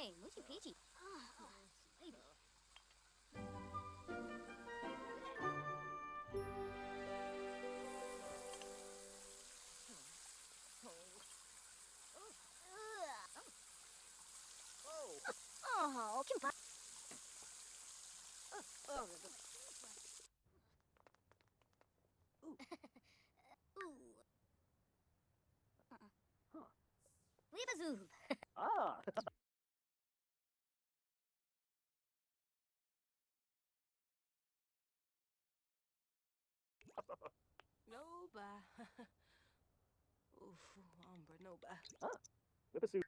Hey, Moochie Peachy. Oh, baby. Oh, can Ooh. Leave a zoo. Ah. No ba. Oof, hombre, no ba. Ah. Whip a suit.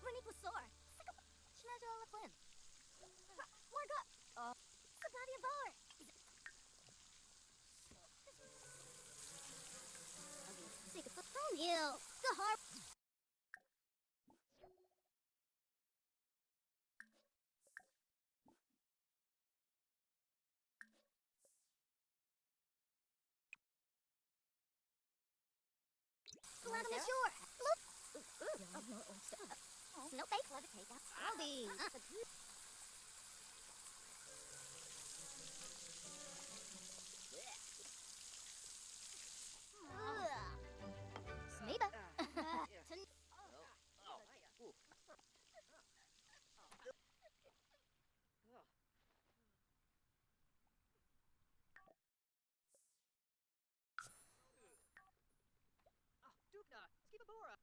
Running was sore. Schmedge all the plan. Morgue up. Sabati bar. Sick of the phone you. The harp. Land on the shore. Look. No fake. Let it take out. Aldi. Smeeba. Dukna, Skibabora.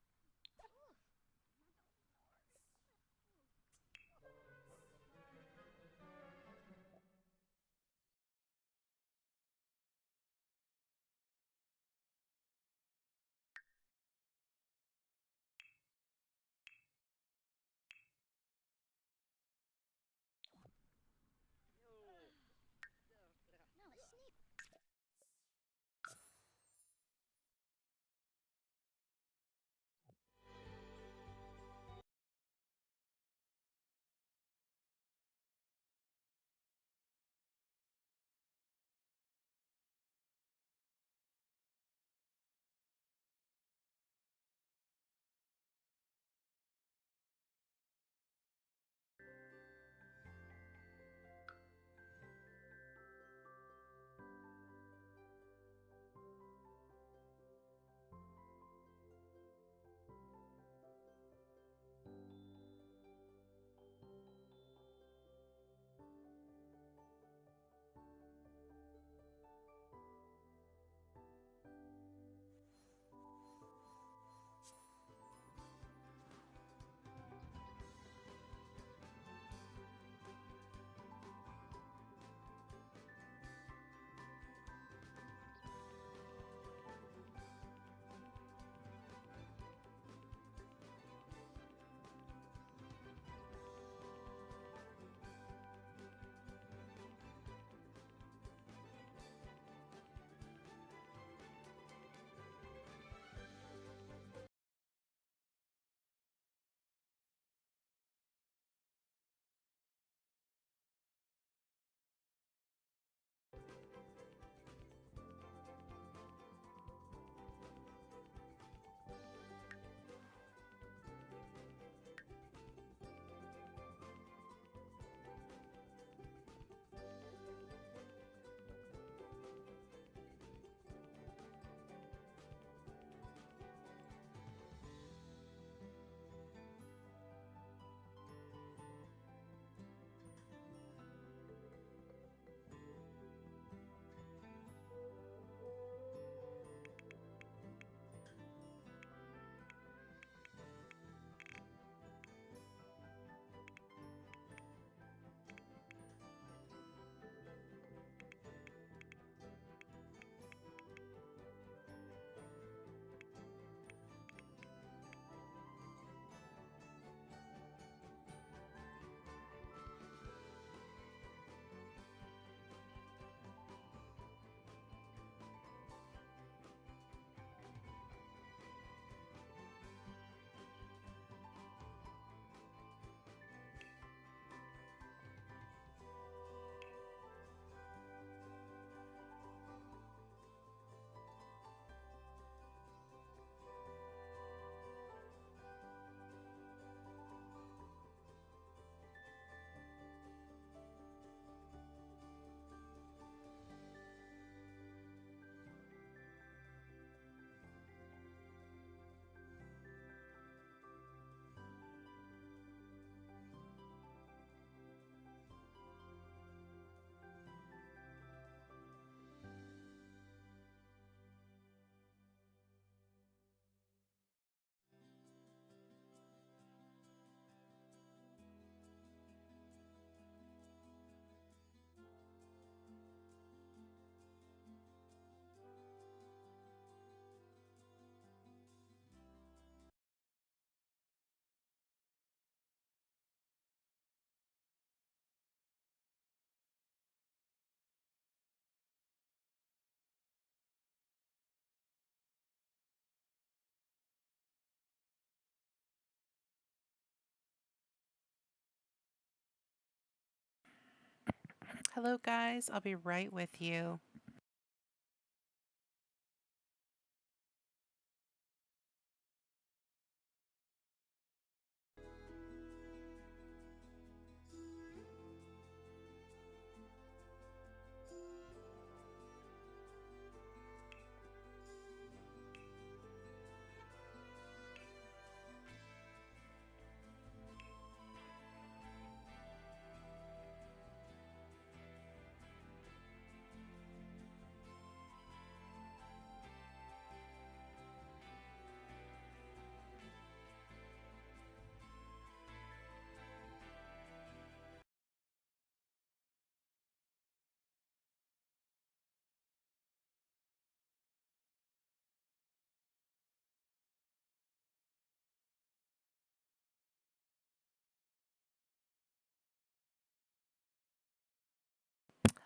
Hello, guys. I'll be right with you.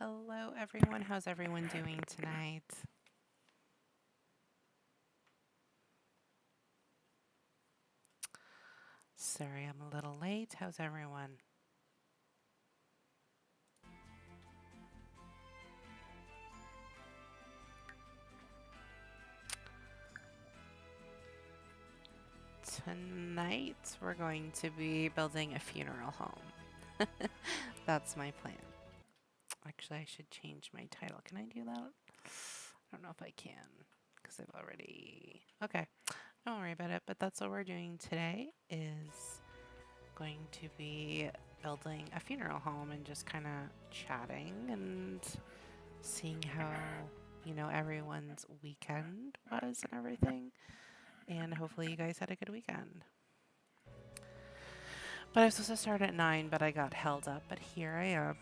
Hello, everyone. How's everyone doing tonight? Sorry, I'm a little late. How's everyone? Tonight, we're going to be building a funeral home. That's my plan. Actually, I should change my title. Can I do that? I don't know if I can because I've already... Okay, don't worry about it. But that's what we're doing today is going to be building a funeral home and just kind of chatting and seeing how, you know, everyone's weekend was and everything. And hopefully you guys had a good weekend. But I was supposed to start at 9, but I got held up. But here I am.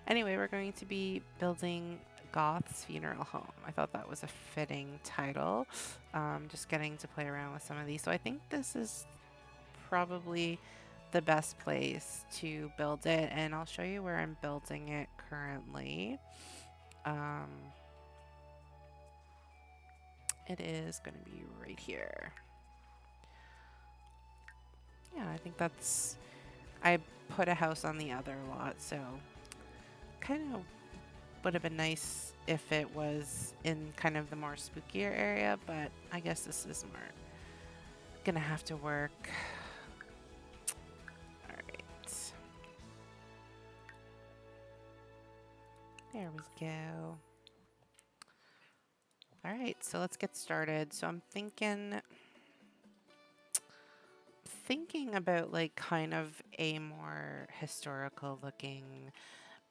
Anyway, we're going to be building Goth's funeral home. I thought that was a fitting title. Just getting to play around with some of these. So I think this is probably the best place to build it. And I'll show you where I'm building it currently. It is going to be right here. Yeah, I think that's... I put a house on the other lot, so kind of would have been nice if it was in kind of the more spookier area, but I guess this is more gonna have to work. All right. There we go. All right, so let's get started. So I'm thinking about like kind of a more historical looking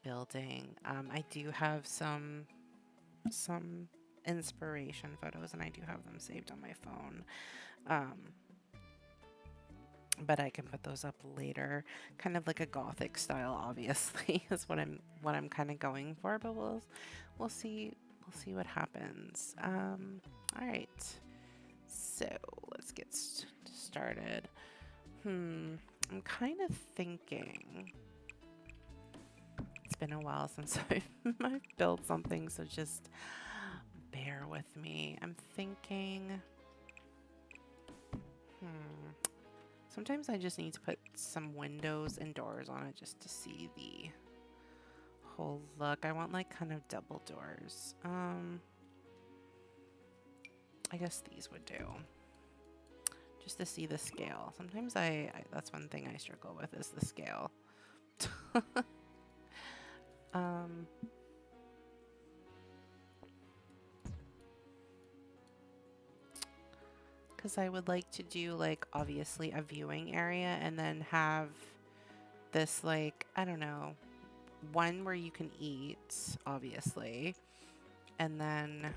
building. I do have some inspiration photos and I do have them saved on my phone. But I can put those up later. Kind of like a gothic style, obviously, is what I'm kind of going for, but we'll see what happens. All right. So, let's get started. I'm kind of thinking... It's been a while since I've built something, so just bear with me. I'm thinking... Sometimes I just need to put some windows and doors on it just to see the whole look. I want like kind of double doors. I guess these would do. Just to see the scale. Sometimes I that's one thing I struggle with is the scale. Because I would like to do like obviously a viewing area and then have this like, I don't know, one where you can eat, obviously, and then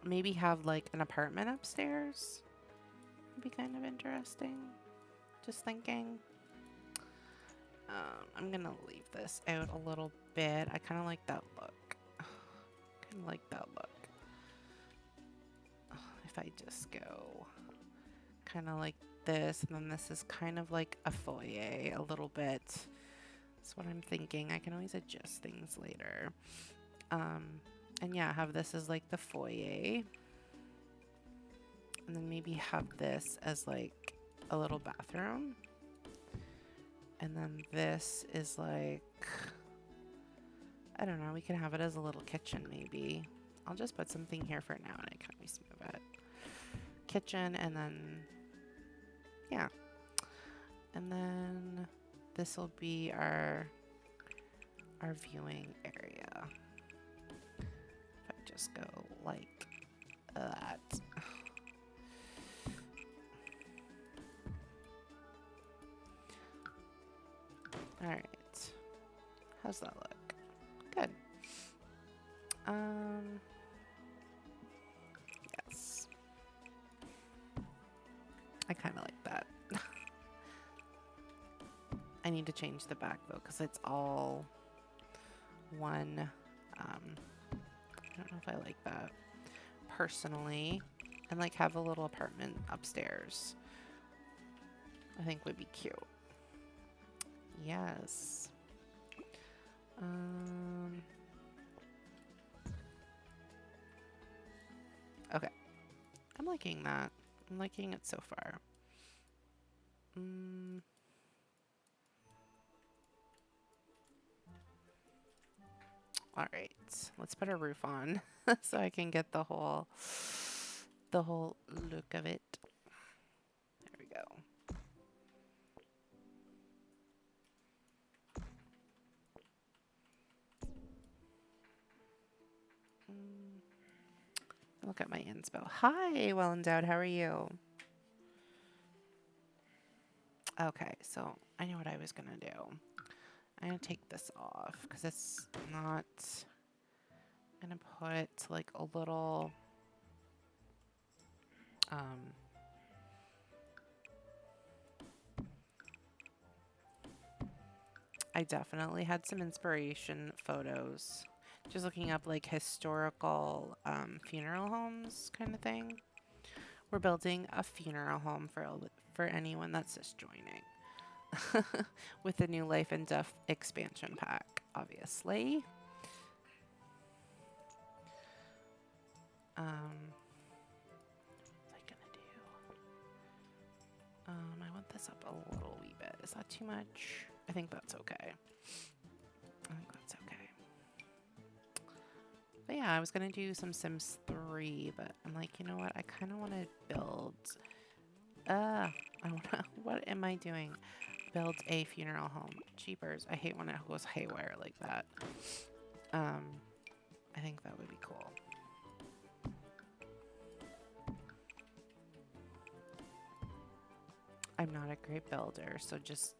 maybe have like an apartment upstairs. Would be kind of interesting. Just thinking. I'm gonna leave this out a little bit. I kind of like that look. Kind of like that look. If I just go kind of like this, and then this is kind of like a foyer a little bit. That's what I'm thinking. I can always adjust things later. And yeah, have this as like the foyer. And then maybe have this as like a little bathroom. And then this is like, I don't know, we can have it as a little kitchen maybe. I'll just put something here for now and I can always move it. Kitchen, and then, yeah. And then this will be our viewing area. If I just go like that. All right. How's that look? Good. Yes. I kind of like that. I need to change the back though, because it's all one. I don't know if I like that personally. And like have a little apartment upstairs. I think would be cute. Yes. Okay. I'm liking that. I'm liking it so far. All right, let's put a roof on so I can get the whole look of it. There we go. Look at my inspo. Hi, well endowed. How are you? Okay, so I know what I was gonna do. I'm gonna take this off because it's not. I'm gonna put like a little. I definitely had some inspiration photos. Just looking up like historical funeral homes kind of thing. We're building a funeral home for anyone that's just joining. With the new Life and Death expansion pack, obviously. What was I gonna do? I want this up a little wee bit. Is that too much? I think that's okay. I think that's okay. But yeah, I was gonna do some Sims 3, but I'm like, you know what? I kind of want to build. I wanna. What am I doing? Build a funeral home. Jeepers! I hate when it goes haywire like that. I think that would be cool. I'm not a great builder, so just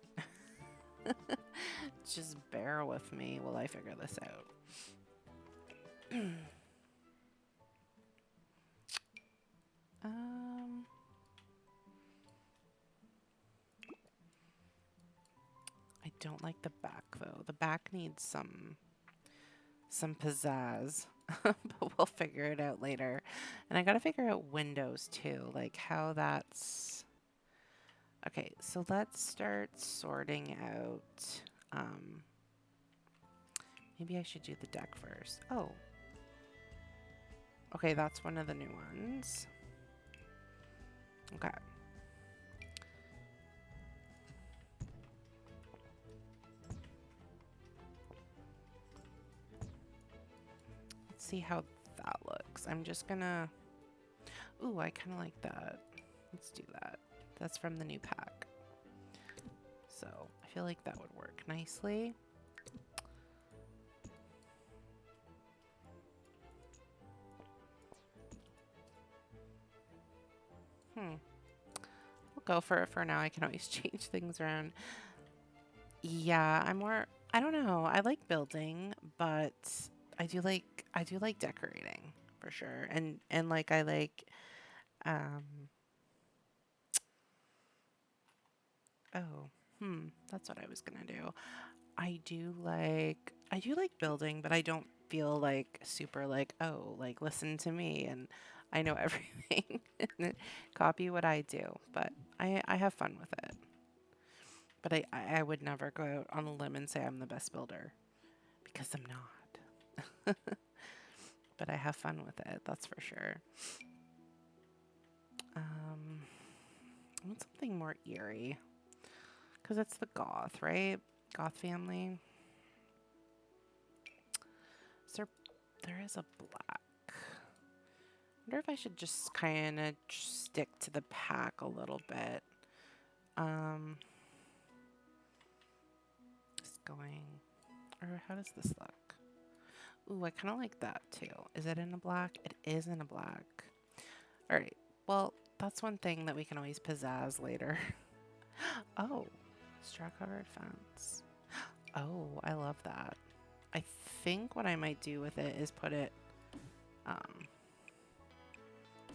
just bear with me while I figure this out. I don't like the back though. The back needs some pizzazz, but we'll figure it out later. And I gotta figure out windows too, like how that's. Okay, so let's start sorting out. Maybe I should do the deck first. Oh. Okay, that's one of the new ones. Okay. Let's see how that looks. I'm just gonna. Ooh, I kind of like that. Let's do that. That's from the new pack. So I feel like that would work nicely. We'll go for it for now. I can always change things around. Yeah, I don't know. I like building, but I do like decorating for sure. And like I like that's what I was gonna do. I do like building, but I don't feel like super like, oh, like listen to me and I know everything. Copy what I do, but I have fun with it. But I would never go out on a limb and say I'm the best builder because I'm not. But I have fun with it, that's for sure. I want something more eerie. Because it's the goth, right? Goth family. There is a black. I wonder if I should just kind of stick to the pack a little bit. Just going, or how does this look? Ooh, I kind of like that too. Is it in a black? It is in a black. All right. Well, that's one thing that we can always pizzazz later. Oh, straw-covered fence. Oh, I love that. I think what I might do with it is put it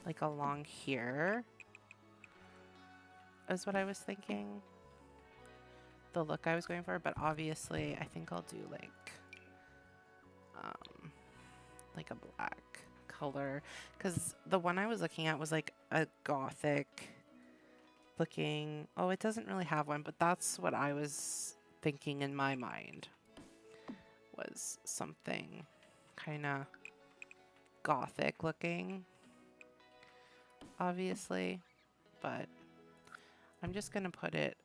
like along here is what I was thinking. The look I was going for, but obviously I think I'll do like a black color, because the one I was looking at was like a gothic looking. Oh, it doesn't really have one, but that's what I was thinking in my mind, was something kind of gothic looking, obviously, but I'm just gonna put it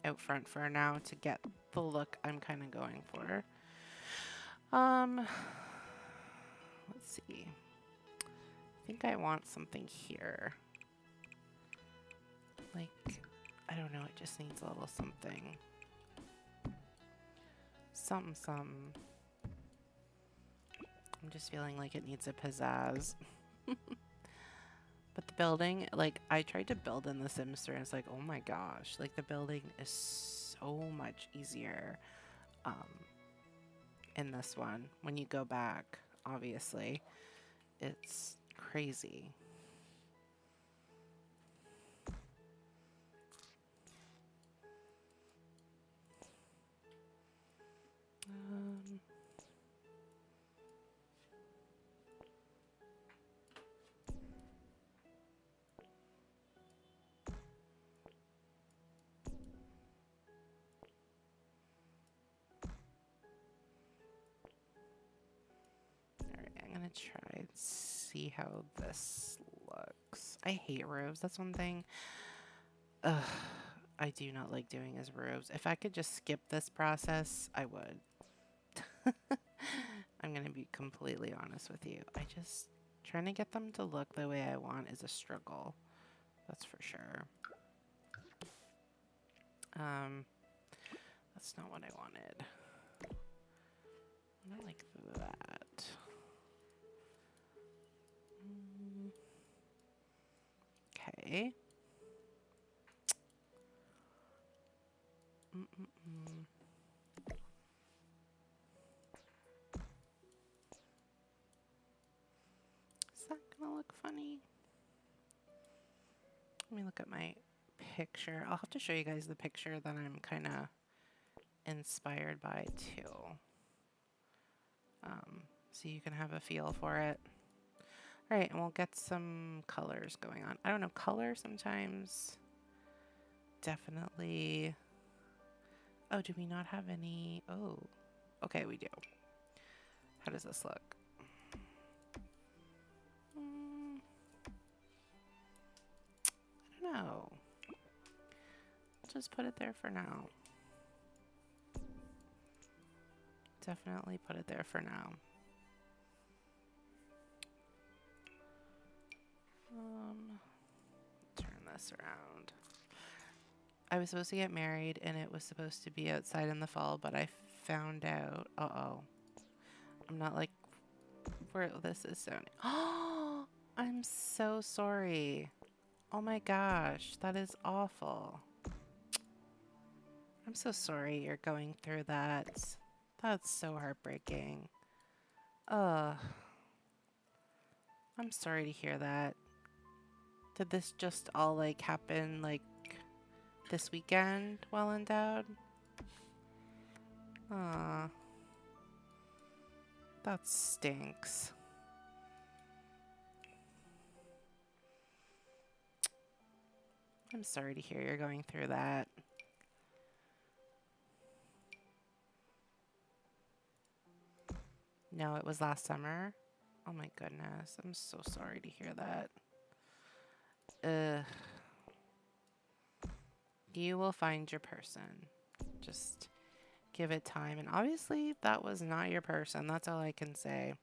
out front for now to get the look I'm kind of going for. Let's see. I think I want something here. Like, I don't know, it just needs a little something. Something. I'm just feeling like it needs a pizzazz. But the building, like, I tried to build in The Sims 3 and it's like, oh my gosh, like the building is so much easier in this one. When you go back, obviously, it's crazy. I'm gonna try and see how this looks. I hate roofs. That's one thing I do not like doing is roofs. If I could just skip this process, I would. I'm gonna be completely honest with you. Trying to get them to look the way I want is a struggle. That's for sure. That's not what I wanted. Not like that. Okay. Is that gonna look funny? Let me look at my picture. I'll have to show you guys the picture that I'm kind of inspired by too. So you can have a feel for it. All right, and we'll get some colors going on. I don't know, color sometimes definitely. Oh, do we not have any? Oh, okay, we do. How does this look? I don't know. I'll just put it there for now. Definitely put it there for now. Turn this around. I was supposed to get married and it was supposed to be outside in the fall, but I found out, I'm not like where this is sounding. Oh, I'm so sorry. Oh my gosh, that is awful. I'm so sorry you're going through that. That's so heartbreaking. I'm sorry to hear that. Did this just all like happen like this weekend while endowed? Aw. That stinks. I'm sorry to hear you're going through that. No, it was last summer. Oh my goodness. I'm so sorry to hear that. You will find your person. Just give it time. And obviously, that was not your person. That's all I can say.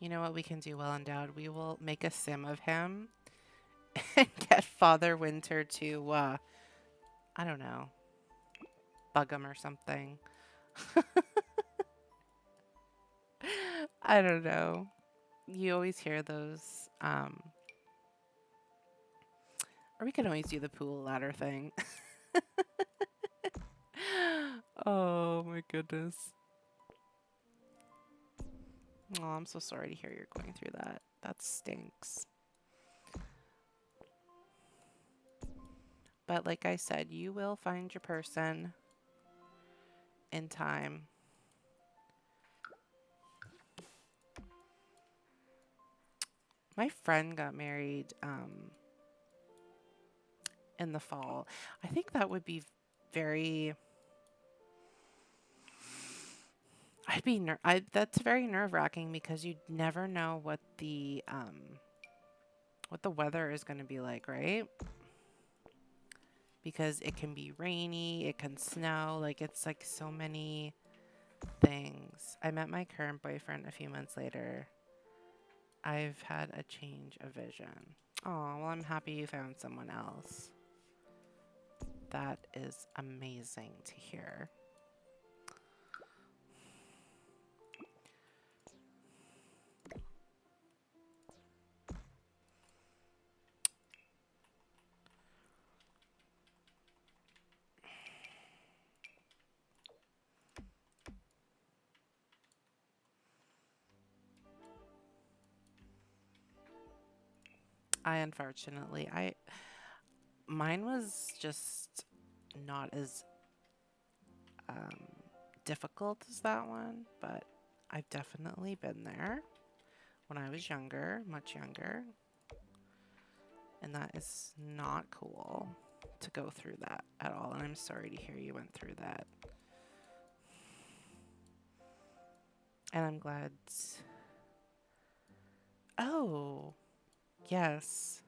You know what we can do, Well Endowed? We will make a sim of him and get Father Winter to, I don't know, bug him or something. I don't know. You always hear those, or we can always do the pool ladder thing. Oh my goodness. Oh, I'm so sorry to hear you're going through that. That stinks. But like I said, you will find your person in time. My friend got married in the fall. I think that would be very... that's very nerve-wracking because you never know what the weather is going to be like, right? Because it can be rainy, it can snow, like it's like so many things. I met my current boyfriend a few months later. I've had a change of vision. Oh, well, I'm happy you found someone else. That is amazing to hear. Unfortunately, mine was just not as difficult as that one, but I've definitely been there when I was younger, much younger, and that is not cool to go through that at all, and I'm sorry to hear you went through that. And I'm glad... Oh, yes.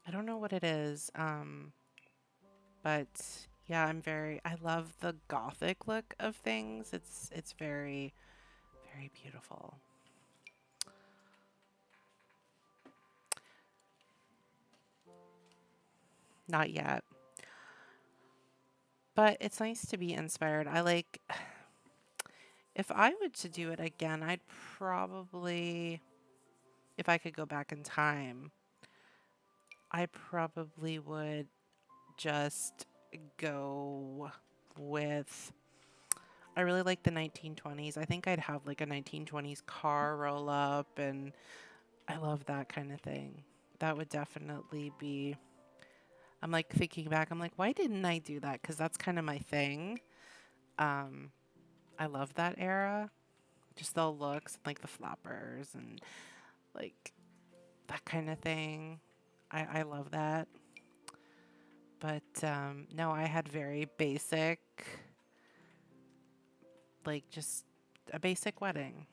I don't know what it is, but yeah, I love the gothic look of things. It's very, very beautiful. Not yet. But it's nice to be inspired. If I were to do it again, I'd probably, if I could go back in time, I probably would just go with, I really like the 1920s. I think I'd have like a 1920s car roll up, and I love that kind of thing. That would definitely be, I'm like thinking back, I'm like, why didn't I do that? Because that's kind of my thing. I love that era. Just the looks, like the flappers and like that kind of thing. I love that. But no, I had very basic, like just a basic wedding.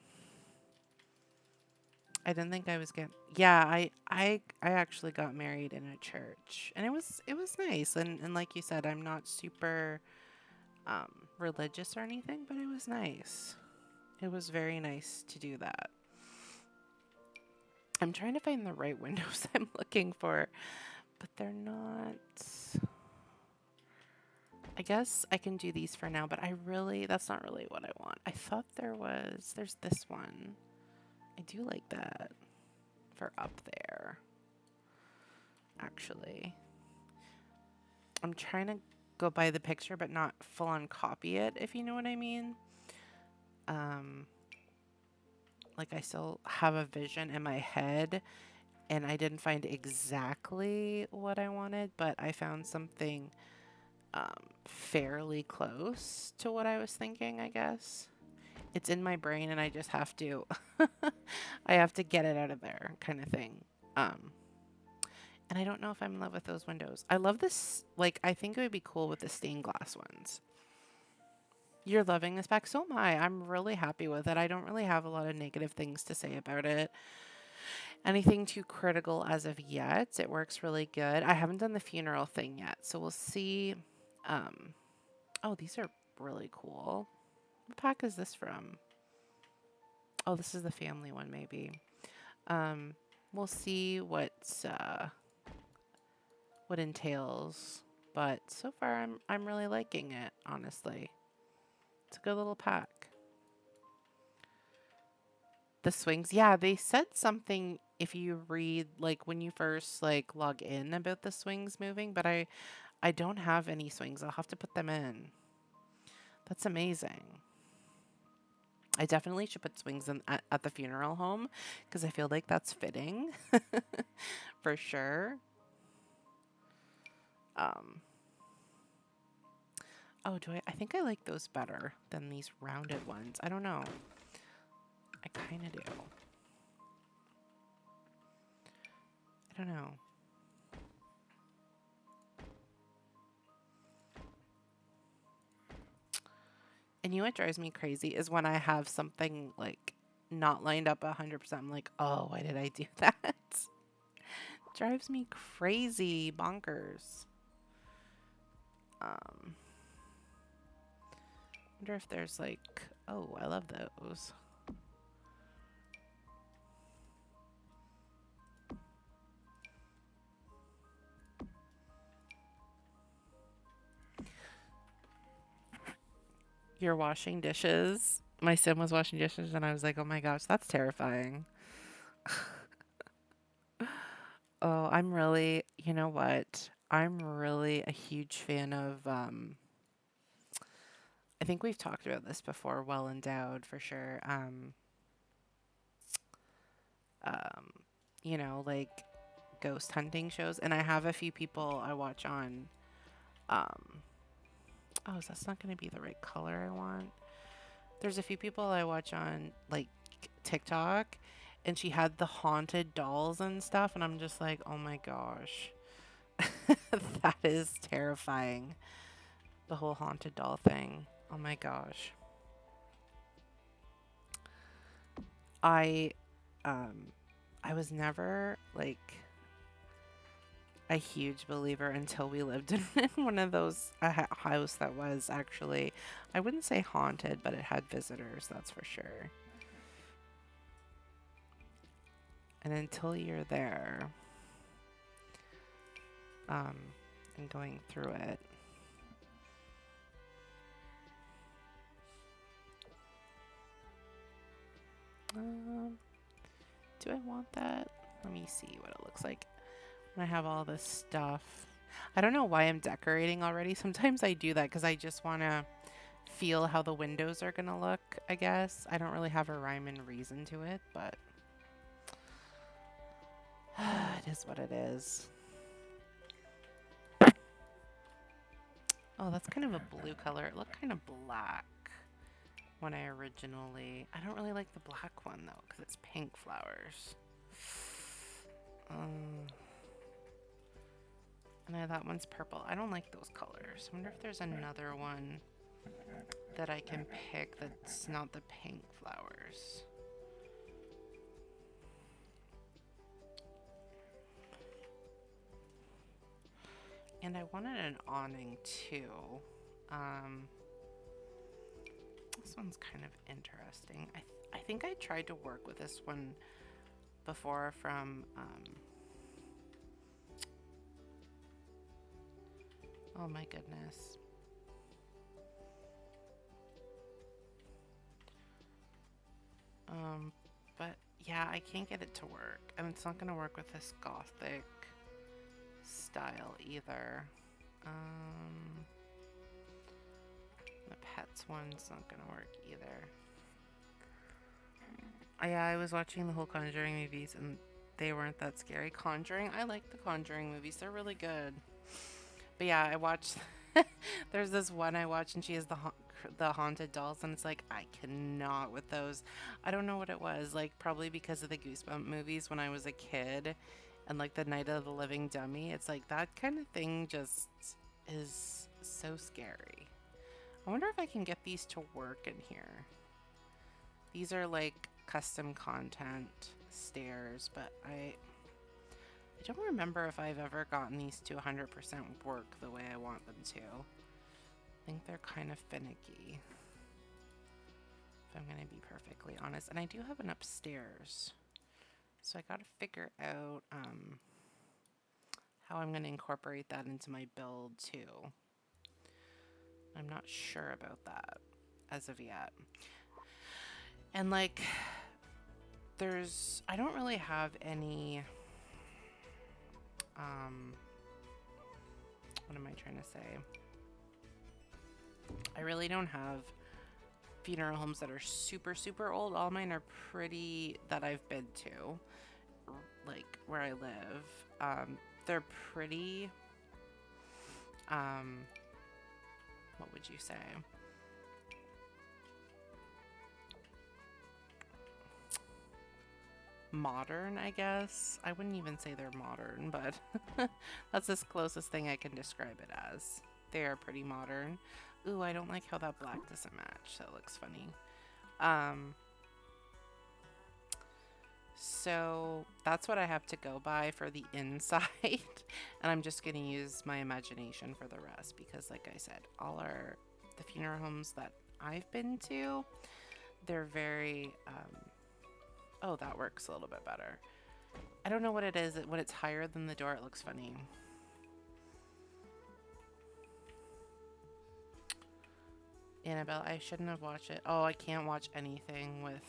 I didn't think I was getting... Yeah, I actually got married in a church, and it was nice. And like you said, I'm not super religious or anything, but it was nice. It was very nice to do that. I'm trying to find the right windows I'm looking for, but they're not... I guess I can do these for now, but that's not really what I want. I thought there's this one. I do like that for up there, actually. I'm trying to go by the picture, but not full on copy it, if you know what I mean. Like I still have a vision in my head, and I didn't find exactly what I wanted, but I found something fairly close to what I was thinking, I guess. It's in my brain, and I just have to, I have to get it out of there, kind of thing. And I don't know if I'm in love with those windows. I love this, like, I think it would be cool with the stained glass ones. You're loving this pack. So am I. I'm really happy with it. I don't really have a lot of negative things to say about it. Anything too critical as of yet. It works really good. I haven't done the funeral thing yet, so we'll see. Um, oh, these are really cool. What pack is this from? Oh, this is the family one, maybe. Um, we'll see what entails, but so far I'm really liking it. Honestly, it's a good little pack. The swings, yeah, they said something if you read like when you first like log in about the swings moving, but I don't have any swings. I'll have to put them in. That's amazing. I definitely should put swings in at the funeral home because I feel like that's fitting for sure. Oh, I think I like those better than these rounded ones. I don't know. I kind of do. I don't know. And you know what drives me crazy is when I have something like not lined up 100%. I'm like, oh, why did I do that? Drives me crazy, bonkers. Wonder if there's like, oh, I love those. You're washing dishes. My son was washing dishes, and I was like, oh my gosh, that's terrifying. Oh, I'm really, you know what? I'm really a huge fan of, I think we've talked about this before, Well Endowed for sure. Um, you know, like ghost hunting shows. And I have a few people I watch on, oh, that's not going to be the right color I want. There's a few people I watch on like TikTok, and she had the haunted dolls and stuff, and I'm just like, oh my gosh. That is terrifying. The whole haunted doll thing. Oh my gosh. I I was never like a huge believer until we lived in one of those house that was actually, I wouldn't say haunted, but it had visitors, that's for sure. And until you're there, and going through it, do I want that? Let me see what it looks like when I have all this stuff. I don't know why I'm decorating already. Sometimes I do that because I just want to feel how the windows are going to look, I guess. I don't really have a rhyme and reason to it, but it is what it is. Oh, that's kind of a blue color. It looked kind of black when I originally... I don't really like the black one, though, because it's pink flowers. And that one's purple. I don't like those colors. I wonder if there's another one that I can pick that's not the pink flowers. And I wanted an awning too. This one's kind of interesting. I think I tried to work with this one before from oh my goodness. But yeah, I can't get it to work. And it's not gonna work with this gothic style either. The pets one's not gonna work either. Yeah, I was watching the whole Conjuring movies and they weren't that scary. Conjuring, I like the Conjuring movies. They're really good. But yeah, I watched there's this one I watched and she has the haunted dolls and it's like I cannot with those. I don't know what it was. Like probably because of the Goosebump movies when I was a kid and like the Night of the Living Dummy. It's like that kind of thing just is so scary. I wonder if I can get these to work in here. These are like custom content stairs, but I don't remember if I've ever gotten these to 100% work the way I want them to. I think they're kind of finicky, if I'm going to be perfectly honest. And I do have an upstairs, so I got to figure out how I'm going to incorporate that into my build too. I'm not sure about that as of yet. And like, I don't really have any, what am I trying to say? I really don't have funeral homes that are super, super old. All mine are pretty, that I've been to, like where I live. They're pretty, what would you say? Modern, I guess. I wouldn't even say they're modern, but that's as closest thing I can describe it as. They are pretty modern. Ooh, I don't like how that black doesn't match. That looks funny. So that's what I have to go by for the inside. And I'm just going to use my imagination for the rest because, like I said, the funeral homes that I've been to, they're very, oh, that works a little bit better. I don't know what it is. When it's higher than the door, it looks funny. Annabelle, I shouldn't have watched it. Oh, I can't watch anything with...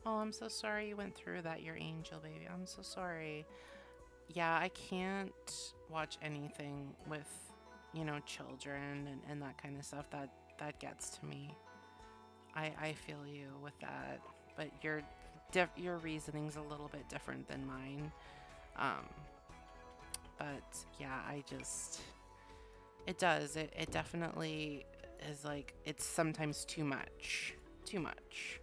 Oh, I'm so sorry you went through that, your angel baby. I'm so sorry. Yeah, I can't watch anything with, you know, children and that kind of stuff. That gets to me. I feel you with that. But your reasoning's a little bit different than mine. But yeah, it does. It definitely is like, it's sometimes too much. Too much.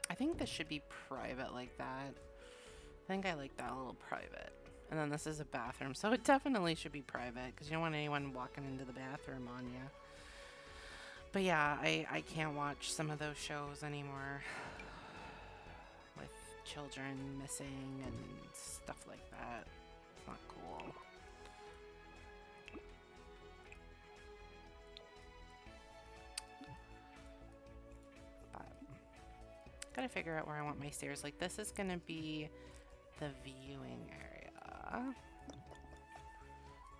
I think this should be private like that. I think I like that a little private. And then this is a bathroom, so it definitely should be private because you don't want anyone walking into the bathroom on you. But yeah, I can't watch some of those shows anymore with children missing and stuff like that. It's not cool. Gotta figure out where I want my stairs. Like, this is gonna be the viewing area.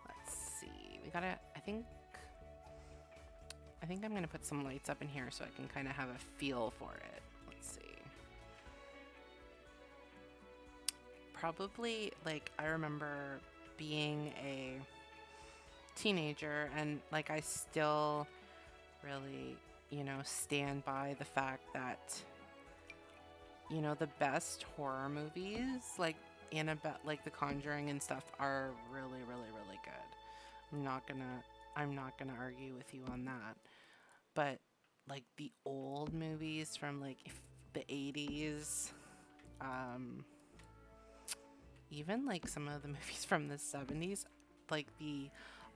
Let's see. We gotta, I think I'm gonna put some lights up in here so I can kind of have a feel for it. Let's see. Probably, like, I remember being a teenager and, like, I still really, you know, stand by the fact that, you know, the best horror movies, like Annabelle, like The Conjuring and stuff, are really, really, really good. I'm not gonna argue with you on that. But like the old movies from like the 80s, even like some of the movies from the 70s, like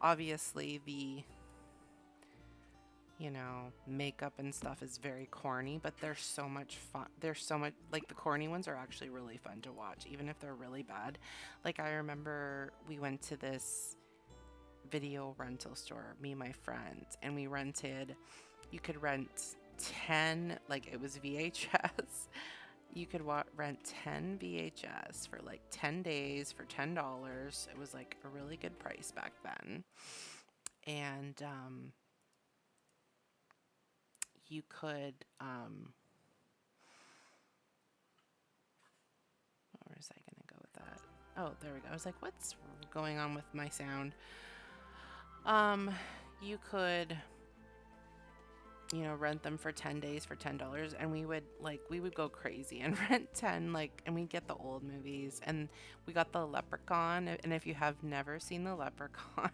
obviously the, you know, makeup and stuff is very corny, but they're so much fun. There's so much, like, the corny ones are actually really fun to watch, even if they're really bad. Like, I remember we went to this video rental store, me and my friends, and we rented, you could rent 10, like, it was VHS. You could rent 10 VHS for like 10 days for $10. It was like a really good price back then. And, you could, where was I gonna go with that? Oh, there we go. I was like, what's going on with my sound? You could, you know, rent them for 10 days for $10, and we would go crazy and rent 10, like, and we'd get the old movies, and we got the Leprechaun, and if you have never seen the Leprechaun,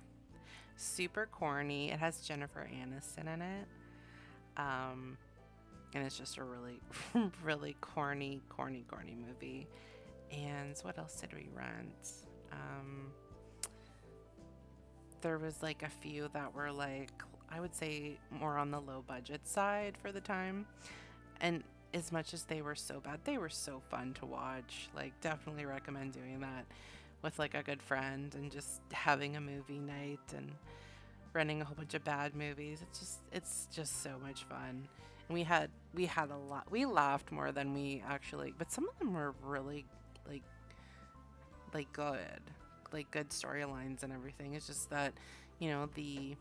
super corny. It has Jennifer Aniston in it. And it's just a really, really corny movie. And what else did we rent? there was like a few that were like, I would say more on the low budget side for the time. And as much as they were so bad, they were so fun to watch. Like, definitely recommend doing that with like a good friend and just having a movie night and renting a whole bunch of bad movies. It's just so much fun. And we had a lot. We laughed more than we actually, but some of them were really like good. Like good storylines and everything. It's just that, you know, the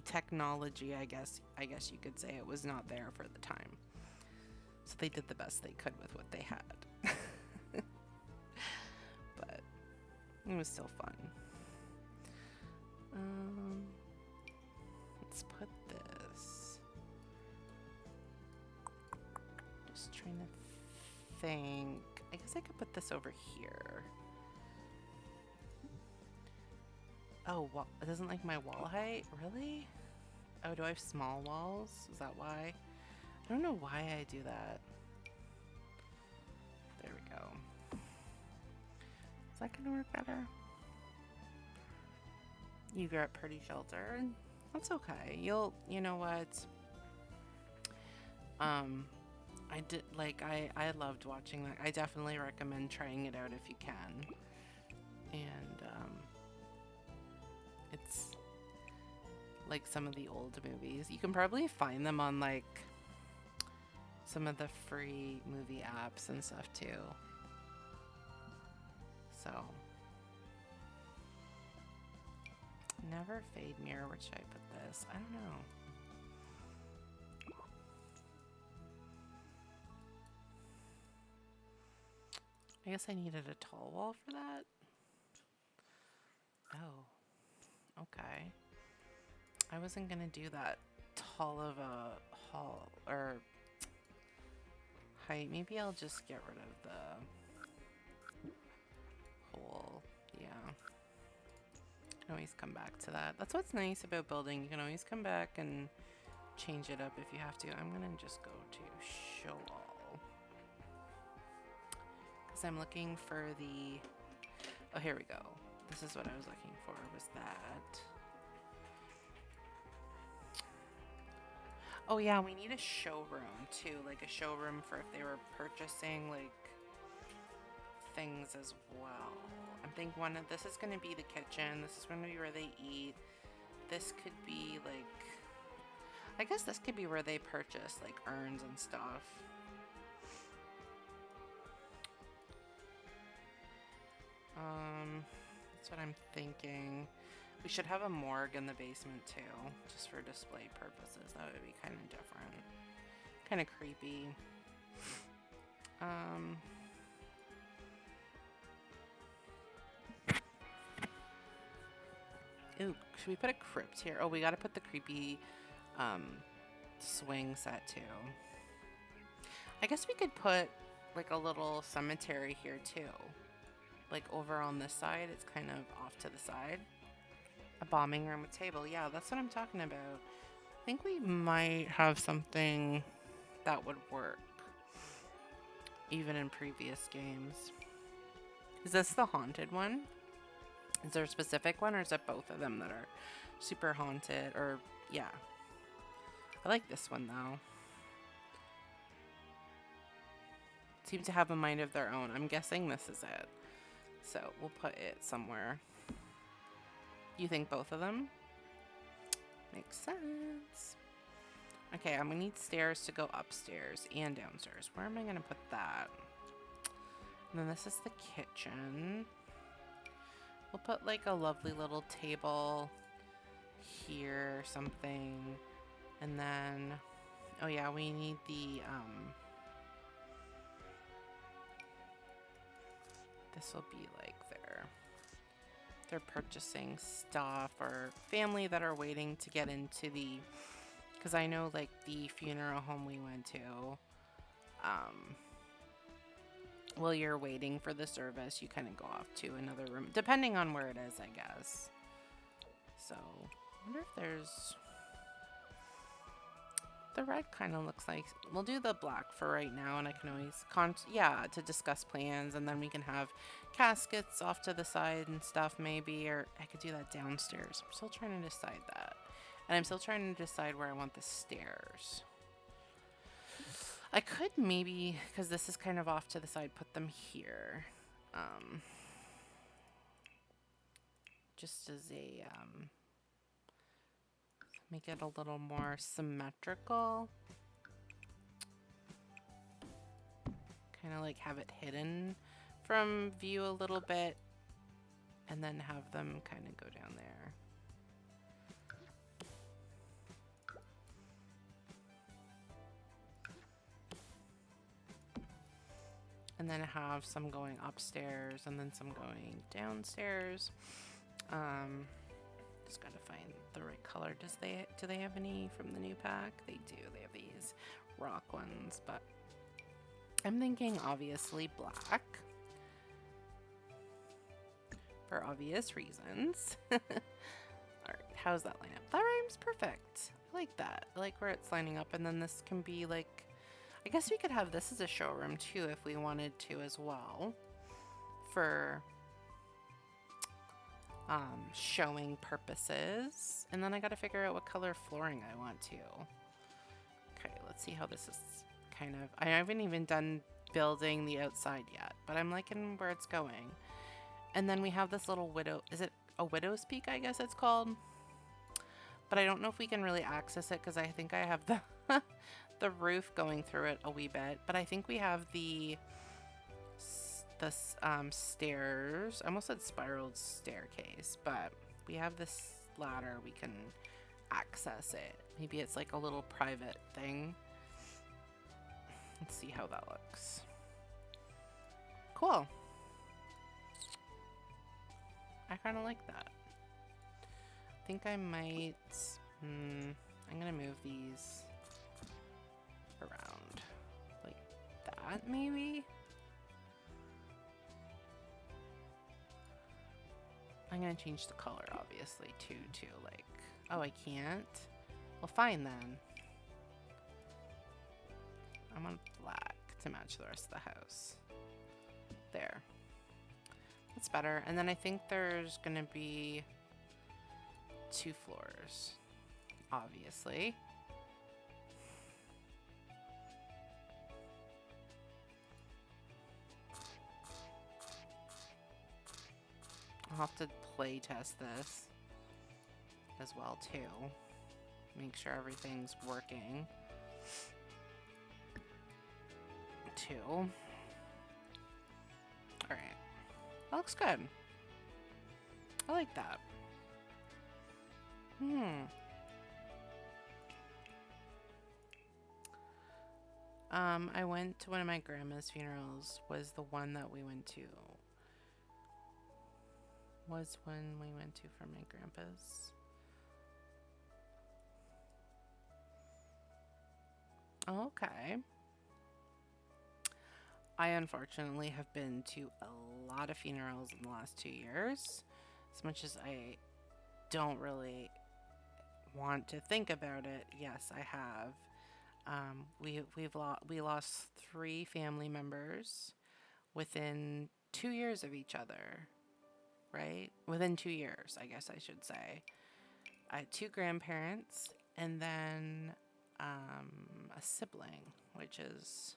technology, I guess you could say, it was not there for the time. So they did the best they could with what they had. But it was still fun. Let's put this. Just trying to think. I guess I could put this over here. Oh, it doesn't like my wall height? Really? Oh, do I have small walls? Is that why? I don't know why I do that. There we go. Is that gonna work better? You got pretty shelter. That's okay. You know what? I loved watching that. I definitely recommend trying it out if you can. And, it's like some of the old movies. You can probably find them on like some of the free movie apps and stuff too. So, never fade mirror. Where should I put this? I don't know. I guess I needed a tall wall for that. Oh, okay. I wasn't gonna do that tall of a hall or height. Maybe I'll just get rid of the hole. Yeah. You can always come back to that. That's what's nice about building. You can always come back and change it up if you have to. I'm gonna just go to show all. Because I'm looking for the... Oh, here we go. This is what I was looking for, was that. Oh yeah, we need a showroom too, like a showroom for if they were purchasing like things as well. I think this is going to be the kitchen. This is going to be where they eat. This could be like, I guess this could be where they purchase like urns and stuff. That's what I'm thinking. We should have a morgue in the basement too, just for display purposes. That would be kind of different. Kind of creepy. Ooh, should we put a crypt here? Oh, we gotta put the creepy swing set too. I guess we could put like a little cemetery here too. Like over on this side, it's kind of off to the side. A bombing room with table. Yeah, that's what I'm talking about. I think we might have something that would work. Even in previous games. Is this the haunted one? Is there a specific one, or is it both of them that are super haunted? Or, yeah. I like this one, though. Seem to have a mind of their own. I'm guessing this is it. So, we'll put it somewhere. You think both of them? Makes sense. Okay, I'm gonna need stairs to go upstairs and downstairs. Where am I gonna put that? And then this is the kitchen. We'll put like a lovely little table here or something. And then, oh yeah, we need the, this will be like there. They're purchasing stuff, or family that are waiting to get into the, because I know like the funeral home we went to, while you're waiting for the service, you kind of go off to another room, depending on where it is, I guess. So, I wonder if there's, The red kind of looks like we'll do the black for right now, and I can always to discuss plans, and then we can have caskets off to the side and stuff maybe, or I could do that downstairs. I'm still trying to decide that, and I'm still trying to decide where I want the stairs. I could maybe, because this is kind of off to the side, put them here, just as a make it a little more symmetrical. Kind of like have it hidden from view a little bit, and then have them kind of go down there. And then have some going upstairs and then some going downstairs. Just gotta find the right color. Do they have any from the new pack? They do. They have these rock ones, but I'm thinking obviously black for obvious reasons. All right, how's that line up? That rhymes perfect. I like that. I like where it's lining up, and then this can be like, I guess we could have this as a showroom too if we wanted to as well, for showing purposes. And then I gotta figure out what color flooring I want to. Okay, let's see how this is kind of, I haven't even done building the outside yet, but I'm liking where it's going. And then we have this little widow, is it a widow's peak, I guess it's called? But I don't know if we can really access it because I think I have the the roof going through it a wee bit, but I think we have the stairs. I almost said spiraled staircase, but we have this ladder. We can access it. Maybe it's like a little private thing. Let's see how that looks. Cool. I kind of like that. I think I might, I'm gonna move these around like that maybe. I'm gonna change the color obviously too, like, oh, I can't? Well, fine then. I want black to match the rest of the house. There. That's better. And then I think there's gonna be 2 floors, obviously. I'll have to play test this as well too. Make sure everything's working too. Alright. That looks good. I like that. I went to one of my grandma's funerals, was the one that we went to. Was when we went to for my grandpa's. Okay. I unfortunately have been to a lot of funerals in the last 2 years. As much as I don't really want to think about it, yes, I have. We lost 3 family members within 2 years of each other, right? Within 2 years, I guess I should say. I had 2 grandparents and then a sibling, which is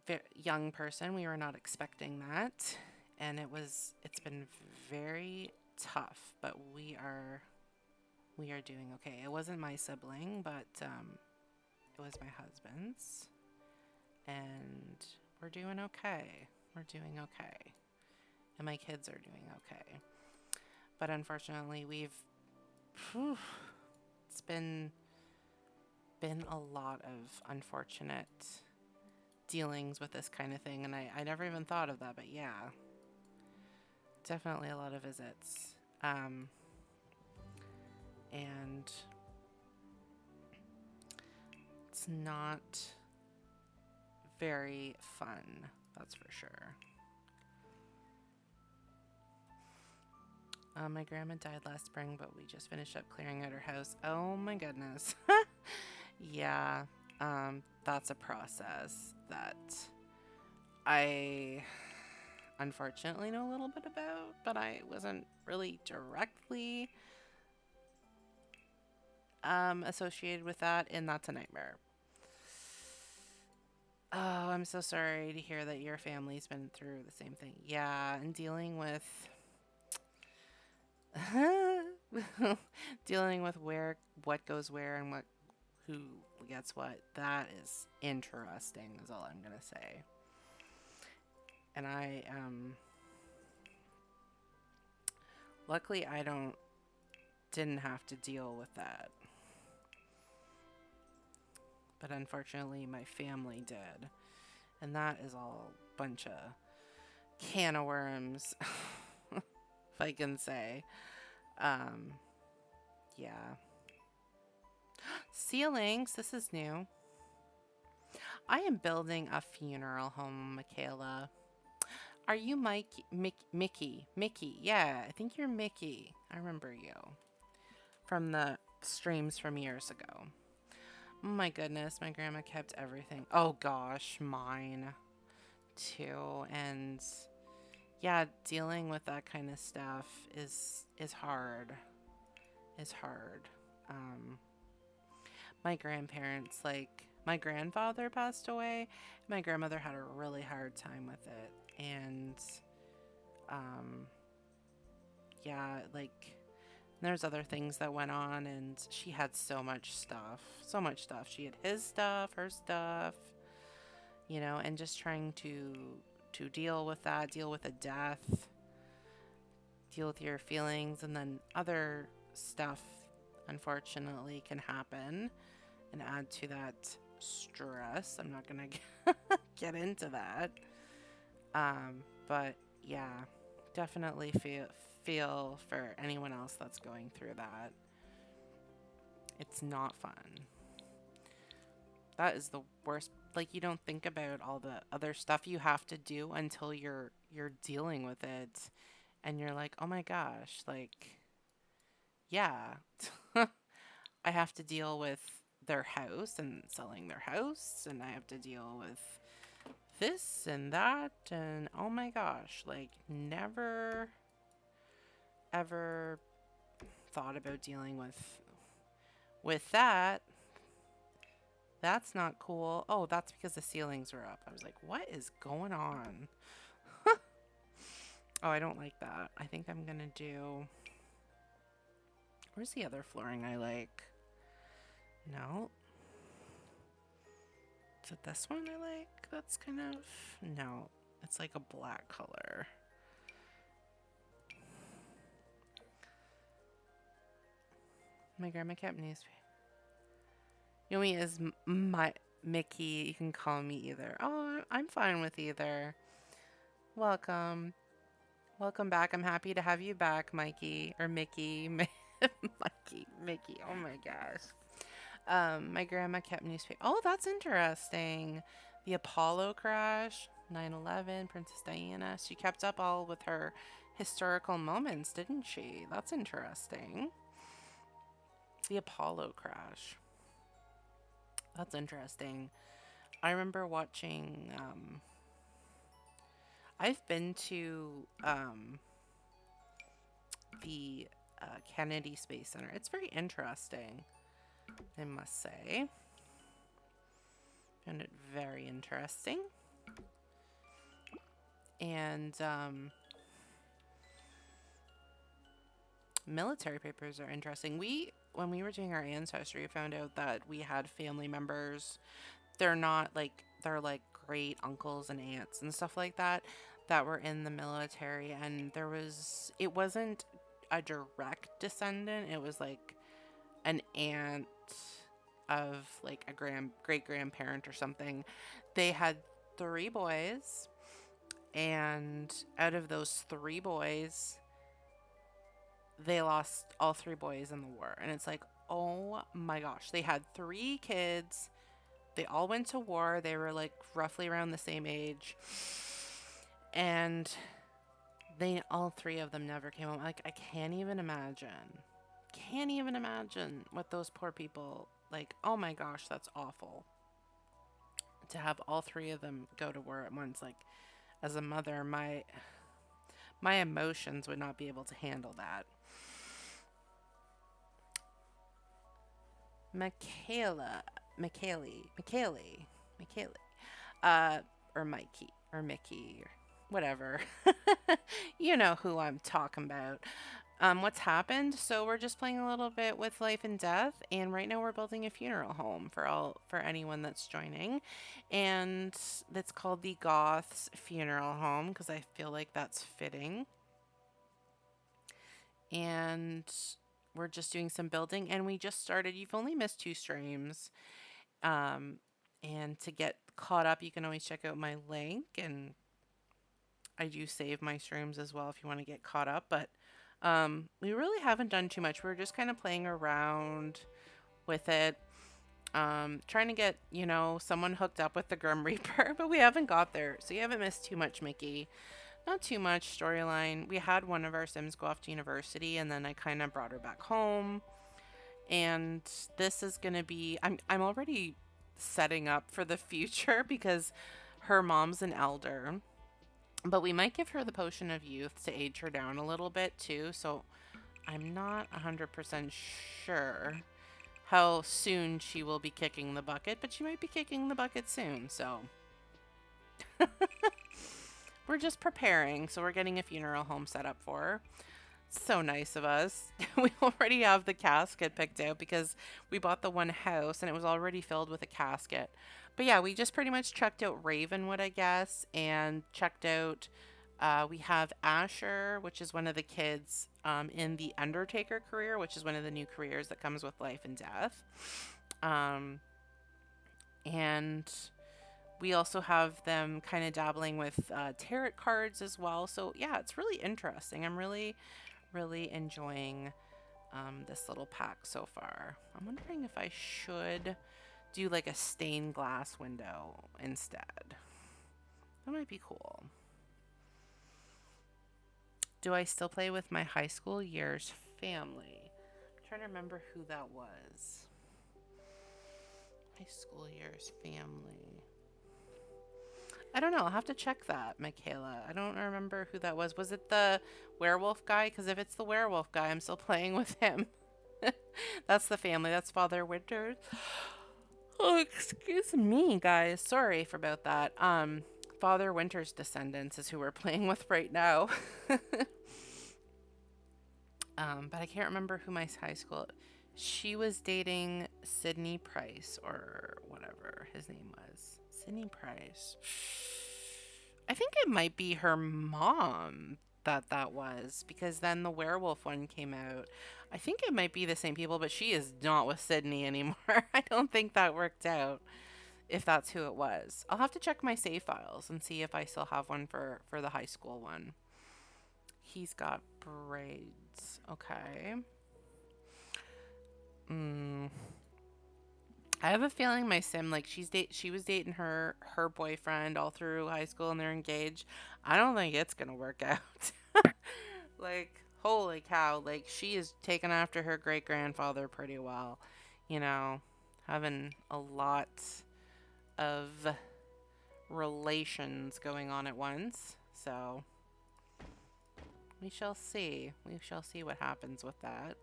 a young person. We were not expecting that, and it's been very tough, but we are doing okay. It wasn't my sibling, but it was my husband's, and we're doing okay. We're doing okay, and my kids are doing okay. But unfortunately, it's been a lot of unfortunate dealings with this kind of thing, and I never even thought of that, but yeah, definitely a lot of visits. And it's not very fun, that's for sure. My grandma died last spring, but we just finished up clearing out her house. Oh my goodness. Yeah, that's a process that I unfortunately know a little bit about, but I wasn't really directly associated with that, and that's a nightmare. Oh, I'm so sorry to hear that your family's been through the same thing. Yeah, and dealing with dealing with what goes where and who gets what. That is interesting, is all I'm gonna say. And I luckily I didn't have to deal with that. But unfortunately my family did. And that is all a bunch of can of worms, if I can say. Yeah. Ceilings, this is new. I am building a funeral home, Michaela. Are you Mickey? Mickey, yeah, I think you're Mickey. I remember you from the streams from years ago. Oh my goodness, my grandma kept everything. Oh gosh, mine too. And yeah, dealing with that kind of stuff is hard. Is hard. My grandparents, like my grandfather passed away. My grandmother had a really hard time with it. And yeah, like there's other things that went on, and she had so much stuff. So much stuff. She had his stuff, her stuff, you know, and just trying to deal with that, deal with a death, deal with your feelings, and then other stuff unfortunately can happen and add to that stress. I'm not gonna get into that. But yeah, definitely feel for anyone else that's going through that. It's not fun. That is the worst. Like, you don't think about all the other stuff you have to do until you're dealing with it, and you're like, oh my gosh, like, yeah. I have to deal with their house and selling their house, and I have to deal with this and that, and oh my gosh, like, never ever thought about dealing with that. That's not cool. Oh, that's because the ceilings were up. I was like, what is going on? Oh, I don't like that. I think I'm gonna do... Where's the other flooring I like? No. Is it this one I like? That's kind of... No. It's like a black color. My grandma kept newspaper. Yomi is my Mickey. You can call me either. Oh, I'm fine with either. Welcome. Welcome back. I'm happy to have you back, Mikey. Or Mickey. Mickey. Oh my gosh. My grandma kept newspaper. Oh, that's interesting. The Apollo crash, 9/11, Princess Diana. She kept up all with her historical moments, didn't she? That's interesting. The Apollo crash. That's interesting. I remember watching, I've been to the Kennedy Space Center. It's very interesting, I must say. Found it very interesting. And military papers are interesting. When we were doing our ancestry, we found out that we had family members. They're like great uncles and aunts and stuff like that were in the military, and it wasn't a direct descendant. It was like an aunt of like a great grandparent or something. They had 3 boys, and out of those 3 boys, they lost all 3 boys in the war. And it's like, oh my gosh, they had 3 kids. They all went to war. They were like roughly around the same age. And all 3 of them never came home. Like, I can't even imagine what those poor people Like, oh my gosh, that's awful. To have all three of them go to war at once, like as a mother, my emotions would not be able to handle that. Michaeli, uh, or Mikey, or Mickey, or whatever. You know who I'm talking about. What's happened? So we're just playing a little bit with Life and Death, and right now we're building a funeral home for anyone that's joining, and that's called the Goth's Funeral Home because I feel like that's fitting. And we're just doing some building, and we just started. You've only missed 2 streams. And to get caught up, you can always check out my link, and I do save my streams as well if you want to get caught up. But we really haven't done too much. We're just kind of playing around with it, trying to get, someone hooked up with the Grim Reaper, but we haven't got there. So you haven't missed too much, Mickey. Not too much storyline. We had one of our Sims go off to university, and then I kind of brought her back home. And this is going to be, I'm already setting up for the future because her mom's an elder. But we might give her the potion of youth to age her down a little bit too. So I'm not 100% sure how soon she will be kicking the bucket, but she might be kicking the bucket soon. So we're just preparing. So we're getting a funeral home set up for her. So nice of us. We already have the casket picked out because we bought the one house and it was already filled with a casket. But yeah, we just pretty much checked out Ravenwood, I guess, and checked out, we have Asher, which is one of the kids in the Undertaker career, which is one of the new careers that comes with Life and Death. And we also have them kind of dabbling with tarot cards as well. So yeah, it's really interesting. I'm really enjoying this little pack so far. I'm wondering if I should do like a stained glass window instead. That might be cool. Do I still play with my high school years family? I'm trying to remember who that was. High school years family. I don't know. I'll have to check that, Michaela. I don't remember who that was. Was it the werewolf guy? Because if it's the werewolf guy, I'm still playing with him. That's the family. That's Father Winters. Oh, excuse me, guys. Sorry for about that. Father Winter's descendants is who we're playing with right now. But I can't remember who my high school. She was dating Sidney Price or whatever his name was. Sidney Price. I think it might be her mom that was, because then the werewolf one came out. I think it might be the same people, but she is not with Sydney anymore. I don't think that worked out, if that's who it was. I'll have to check my save files and see if I still have one for the high school one. He's got braids. Okay. I have a feeling my sim, like she was dating her boyfriend all through high school and they're engaged. I don't think it's gonna work out. Like, holy cow, like she is taken after her great grandfather pretty well, having a lot of relations going on at once. So we shall see. We shall see what happens with that.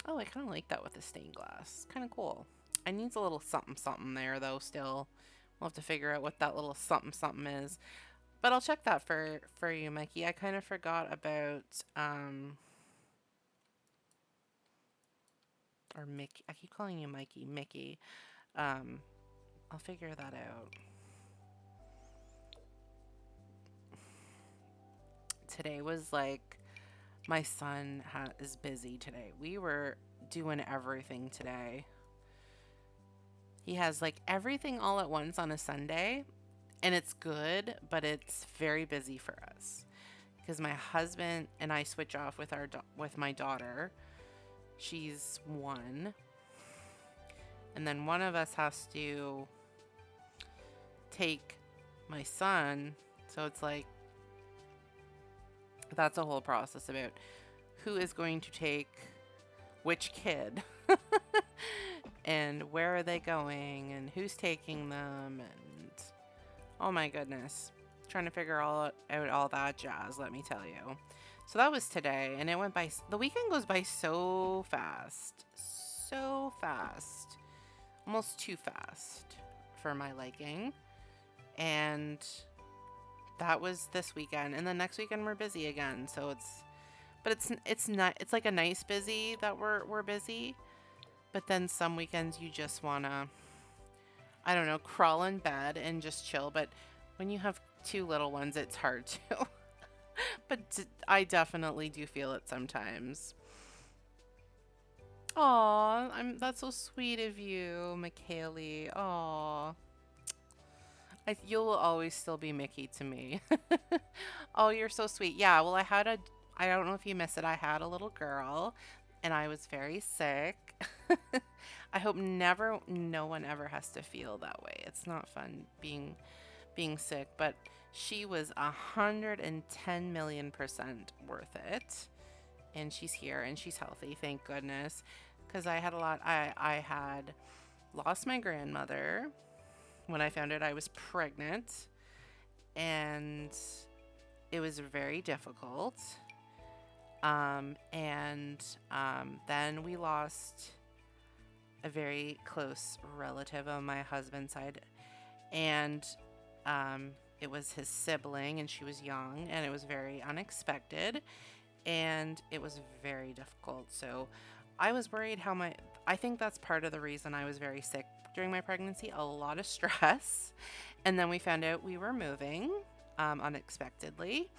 Oh, I kind of like that with the stained glass. Kind of cool. I need a little something something there, though, still. We'll have to figure out what that little something something is. But I'll check that for you, Mikey. I kind of forgot about, or Mickey. I keep calling you Mikey. Mickey. I'll figure that out. Today was like, my son is busy today. We were doing everything today. He has like everything all at once on a Sunday, and it's good, but it's very busy for us because my husband and I switch off with with my daughter. She's 1, and then one of us has to take my son. So it's like, that's a whole process about who is going to take which kid. and where are they going and who's taking them, and oh my goodness, trying to figure out all that jazz, let me tell you. So that was today, and it went by, the weekend goes by so fast. So fast. Almost too fast for my liking. And that was this weekend, and the next weekend we're busy again. So it's not, it's like a nice busy that we're busy, but then some weekends you just wanna, I don't know, crawl in bed and just chill. But when you have two little ones, it's hard to. But I definitely do feel it sometimes. Aw, that's so sweet of you, McKaylee. Aw. You'll always still be Mickey to me. Oh, you're so sweet. Yeah, well, I don't know if you missed it, I had a little girl, and I was very sick. I hope no one ever has to feel that way. It's not fun being sick, but she was 110 million% worth it. And she's here and she's healthy, thank goodness. Because I had lost my grandmother when I found out I was pregnant, and it was very difficult. Then we lost a very close relative on my husband's side, and it was his sibling, and she was young, and it was very unexpected, and it was very difficult. So I was worried I think that's part of the reason I was very sick during my pregnancy, a lot of stress. And then we found out we were moving unexpectedly,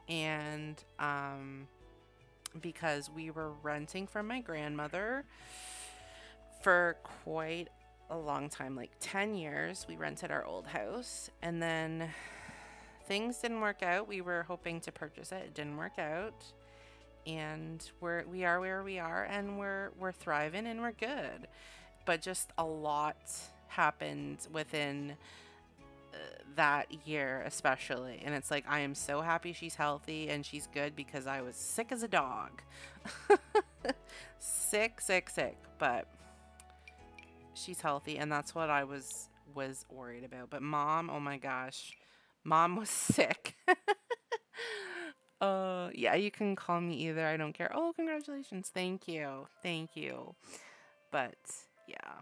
and because we were renting from my grandmother for quite a long time, like 10 years. We rented our old house, and then things didn't work out. We were hoping to purchase it. It didn't work out. And we are where we are, and we're thriving, and we're good. But just a lot happened within that year, especially. And it's like, I am so happy she's healthy and she's good, because I was sick as a dog. Sick. But she's healthy, and that's what I was worried about. But mom, oh my gosh, mom was sick. Yeah, you can call me either. I don't care. Oh, congratulations. Thank you. But yeah,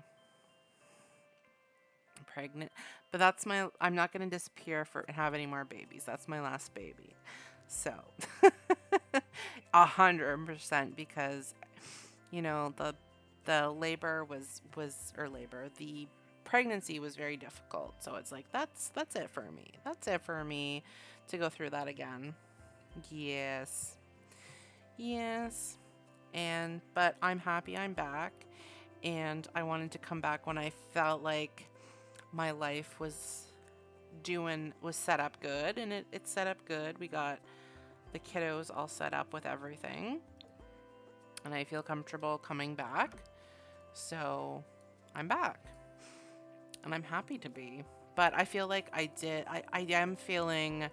I'm pregnant. But I'm not going to disappear and have any more babies. That's my last baby. So 100%, because, you know, the the pregnancy was very difficult. So it's like, that's it for me. That's it for me to go through that again. Yes. But I'm happy I'm back, and I wanted to come back when I felt like my life was set up good, and it's set up good. We got the kiddos all set up with everything, and I feel comfortable coming back. So I'm back, and I'm happy to be. But I feel like I am feeling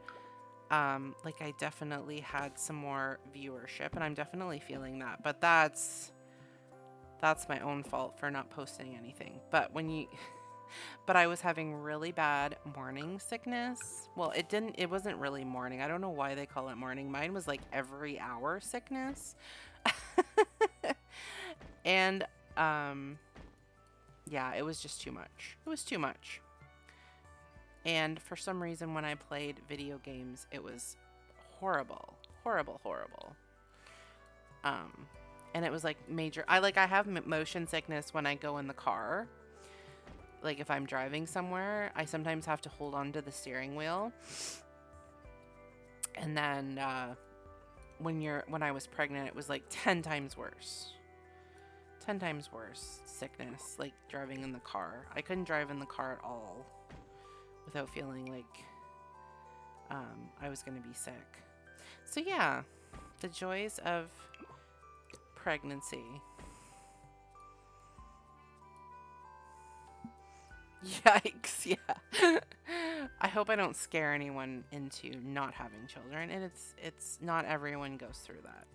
like I definitely had some more viewership, and I'm definitely feeling that. But that's my own fault for not posting anything. But but I was having really bad morning sickness. Well, it wasn't really morning. I don't know why they call it morning. Mine was like every hour sickness. And yeah, it was just too much. It was too much. And for some reason, when I played video games, it was horrible. And it was like major. I have motion sickness when I go in the car. Like if I'm driving somewhere, I sometimes have to hold on to the steering wheel. And then when I was pregnant, it was like 10 times worse. 10 times worse sickness, like driving in the car. I couldn't drive in the car at all without feeling like I was going to be sick. So yeah, the joys of pregnancy. Yikes, yeah. I hope I don't scare anyone into not having children, and it's not everyone goes through that.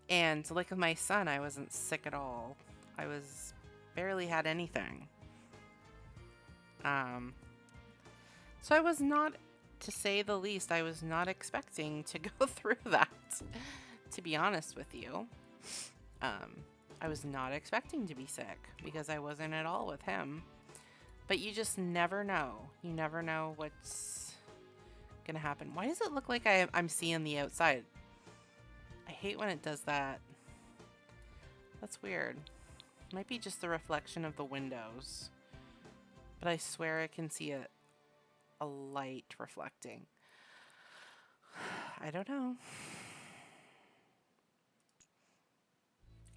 And like with my son, I wasn't sick at all. I was barely had anything. So I was not, to say the least, I was not expecting to go through that, to be honest with you. I was not expecting to be sick because I wasn't at all with him. But you just never know. You never know what's gonna happen. Why does it look like I'm seeing the outside? I hate when it does that. That's weird. Might be just the reflection of the windows. But I swear I can see a light reflecting. I don't know.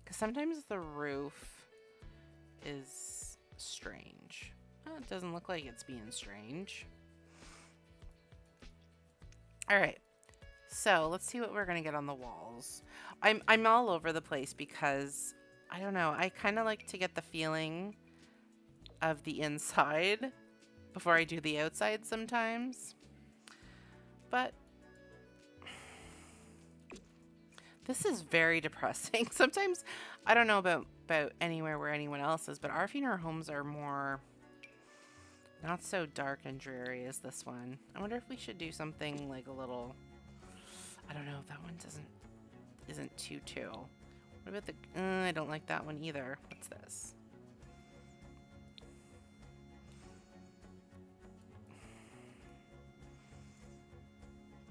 Because sometimes the roof is strange. Oh, it doesn't look like it's being strange. All right. So let's see what we're going to get on the walls. I'm all over the place because, I don't know, I kind of like to get the feeling of the inside before I do the outside sometimes. But this is very depressing. Sometimes, I don't know about anywhere where anyone else is, but our funeral homes are more, not so dark and dreary as this one. I wonder if we should do something like a little, I don't know, that one isn't too. What about the, I don't like that one either. What's this?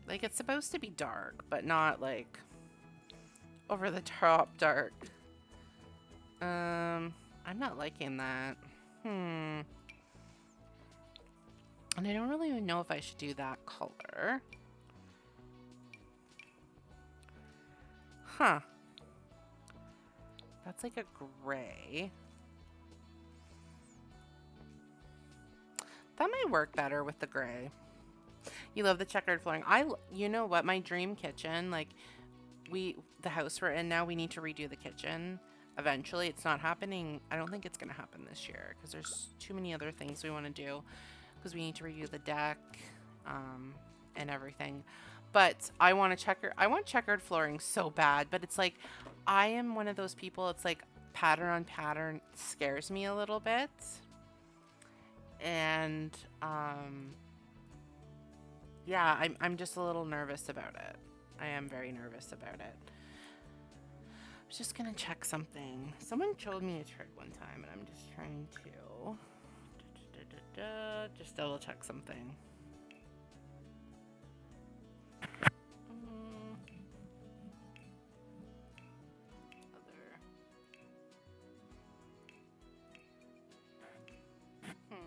Like, it's supposed to be dark, but not like over the top dark. I'm not liking that. And I don't really even know if I should do that color. Huh. That's like a gray. That might work better with the gray. You love the checkered flooring. You know what? My dream kitchen, like the house we're in now, we need to redo the kitchen. Eventually, it's not happening. I don't think it's going to happen this year because there's too many other things we want to do because we need to redo the deck and everything. But I want checkered flooring so bad, but it's like I am one of those people, it's like pattern on pattern scares me a little bit. And yeah, I'm just a little nervous about it. I am very nervous about it. I was just gonna check something. Someone showed me a trick one time, and I'm just trying to just double check something.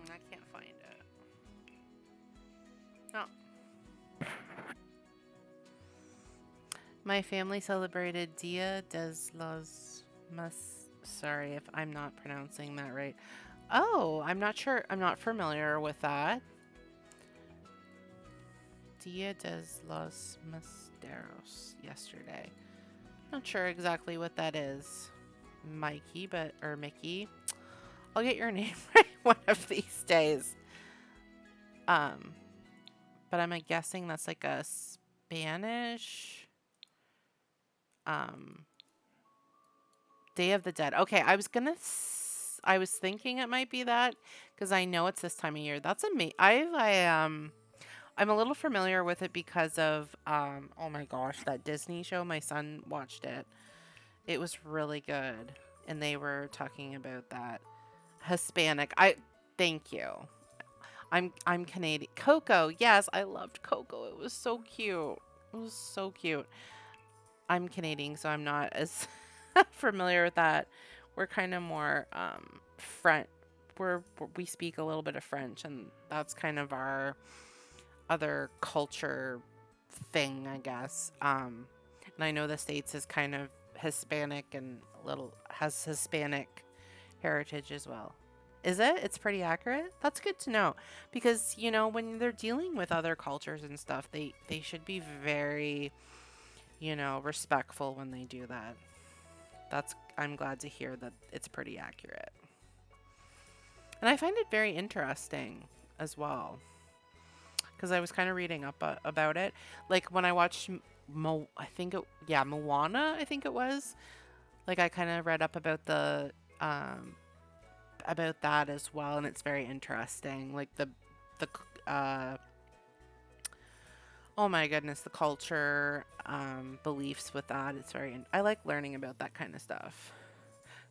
I can't find it. No. My family celebrated Dia de los Sorry if I'm not pronouncing that right. Oh, I'm not sure. I'm not familiar with that. Dia de los Muertos yesterday. Not sure exactly what that is, Mikey, or Mickey. I'll get your name right one of these days. But I'm guessing that's like a Spanish Day of the Dead. Okay, I was thinking it might be that because I know it's this time of year. That's amazing. I'm a little familiar with it because of oh my gosh, that Disney show. My son watched it. It was really good, and they were talking about that Hispanic. Thank you. I'm Canadian. Coco, yes, I loved Coco. It was so cute. It was so cute. I'm Canadian, so I'm not as familiar with that. We're kind of more French. We speak a little bit of French, and that's kind of our other culture thing, I guess. And I know the States is kind of Hispanic and has Hispanic heritage as well. Is it? It's pretty accurate? That's good to know. Because, you know, when they're dealing with other cultures and stuff, they should be very, you know, respectful when they do that. I'm glad to hear that it's pretty accurate. And I find it very interesting as well. Because I was kind of reading up about it. Like when I watched Moana, I think it was. Like I kind of read up about the about that as well, and it's very interesting. Like the oh my goodness, the culture, beliefs with that. It's very. I like learning about that kind of stuff.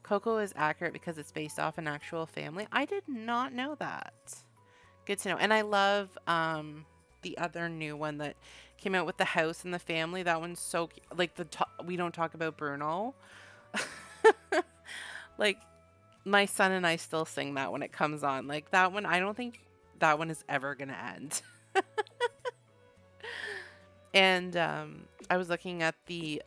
Coco is accurate because it's based off an actual family. I did not know that. Good to know. And I love the other new one that came out with the house and the family. That one's so like we don't talk about Bruno. Like my son and I still sing that when it comes on. Like that one, I don't think that one is ever gonna end. And I was looking at the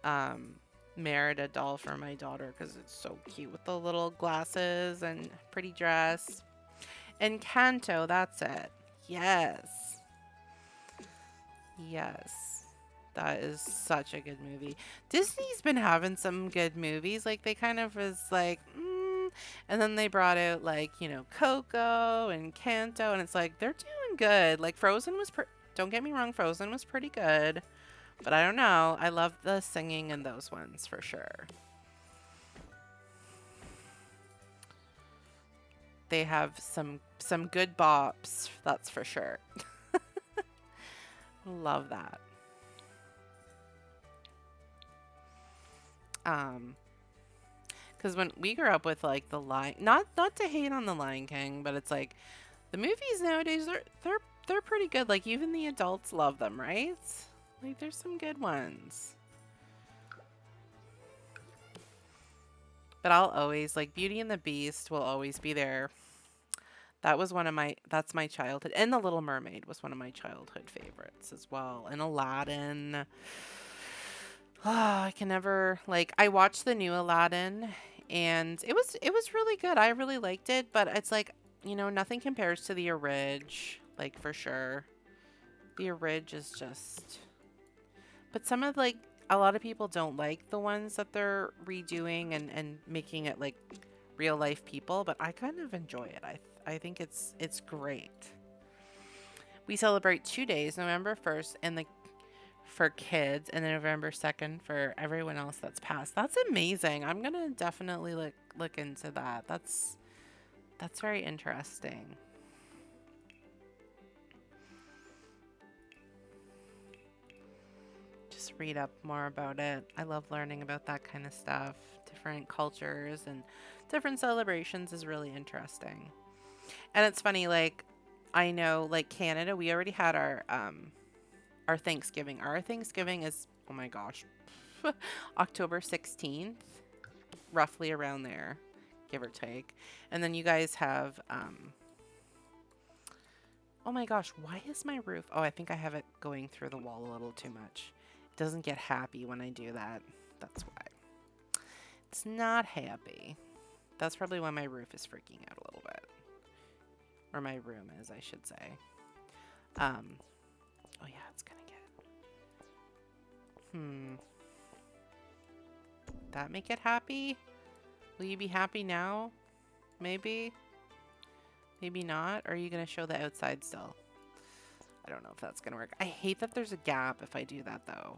Merida doll for my daughter because it's so cute with the little glasses and pretty dress. And Kanto, that's it. Yes. Yes. That is such a good movie. Disney's been having some good movies. Like, they kind of was like, and then they brought out, like, you know, Coco and Kanto, and it's like, they're doing good. Like, Frozen was, don't get me wrong, Frozen was pretty good. But I don't know. I love the singing in those ones for sure. They have some good bops, that's for sure. Love that. Because when we grew up with like the Lion, not to hate on the Lion King, but it's like the movies nowadays they're pretty good. Like even the adults love them, right? Like there's some good ones. But I'll always like Beauty and the Beast will always be there. That was that's my childhood. And The Little Mermaid was one of my childhood favorites as well. And Aladdin. Oh, I can never like I watched the new Aladdin and it was really good. I really liked it, but it's like, you know, nothing compares to the orig, like for sure. The orig is just but some of like a lot of people don't like the ones that they're redoing and making it like real life people, but I kind of enjoy it. I think it's great. We celebrate 2 days, November 1st and for kids and then November 2nd for everyone else that's passed. That's amazing. I'm going to definitely look into that. That's very interesting. Just read up more about it. I love learning about that kind of stuff. Different cultures and different celebrations is really interesting. And it's funny, like, I know, like, Canada, we already had our Thanksgiving. Our Thanksgiving is, oh my gosh, October 16th, roughly around there, give or take. And then you guys have, oh my gosh, why is my roof? Oh, I think I have it going through the wall a little too much. It doesn't get happy when I do that. That's why. It's not happy. That's probably why my roof is freaking out a little bit. Or my room is, I should say. Oh yeah, it's gonna get... That make it happy? Will you be happy now? Maybe? Maybe not? Or are you gonna show the outside still? I don't know if that's gonna work. I hate that there's a gap if I do that though.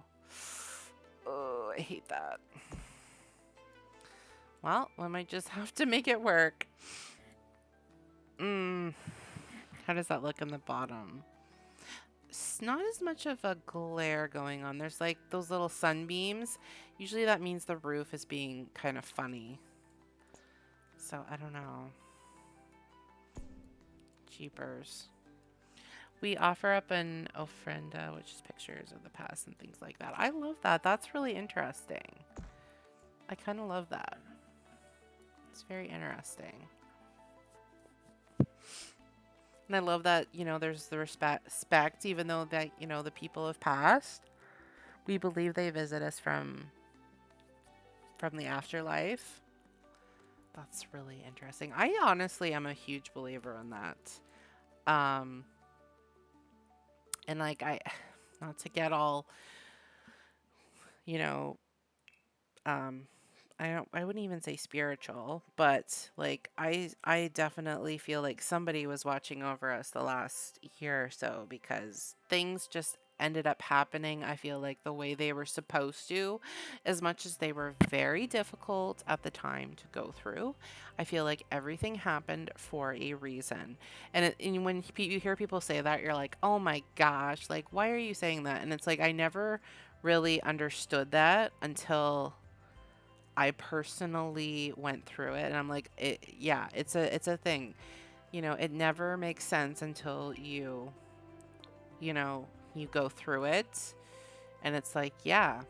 Oh, I hate that. Well, I might just have to make it work. How does that look in the bottom? It's not as much of a glare going on. There's like those little sunbeams. Usually that means the roof is being kind of funny. So I don't know. Jeepers. We offer up an ofrenda, which is pictures of the past and things like that. I love that. That's really interesting. I kind of love that. It's very interesting. And I love that, you know, there's the respect, even though that, you know, the people have passed. We believe they visit us from the afterlife. That's really interesting. I honestly am a huge believer in that. And like, not to get all, you know, I wouldn't even say spiritual, but like I definitely feel like somebody was watching over us the last year or so because things just ended up happening, I feel like, the way they were supposed to, as much as they were very difficult at the time to go through. I feel like everything happened for a reason. And when you hear people say that, you're like, oh my gosh, like, why are you saying that? And it's like, I never really understood that until I personally went through it. And I'm like, yeah, it's a thing. You know, it never makes sense until you know, you go through it, and it's like, yeah,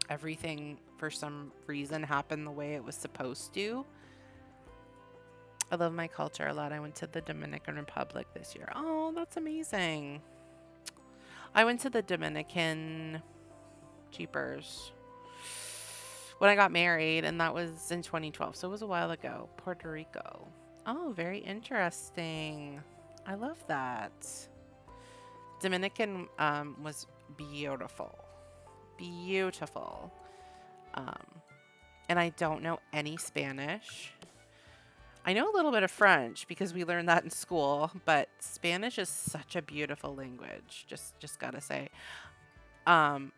everything for some reason happened the way it was supposed to. I love my culture a lot. I went to the Dominican Republic this year. Oh, that's amazing. I went to the Dominican, jeepers, when I got married, and that was in 2012, so it was a while ago. Puerto Rico. Oh, very interesting. I love that. Dominican was beautiful. Beautiful. And I don't know any Spanish. I know a little bit of French because we learned that in school, but Spanish is such a beautiful language. Just gotta say.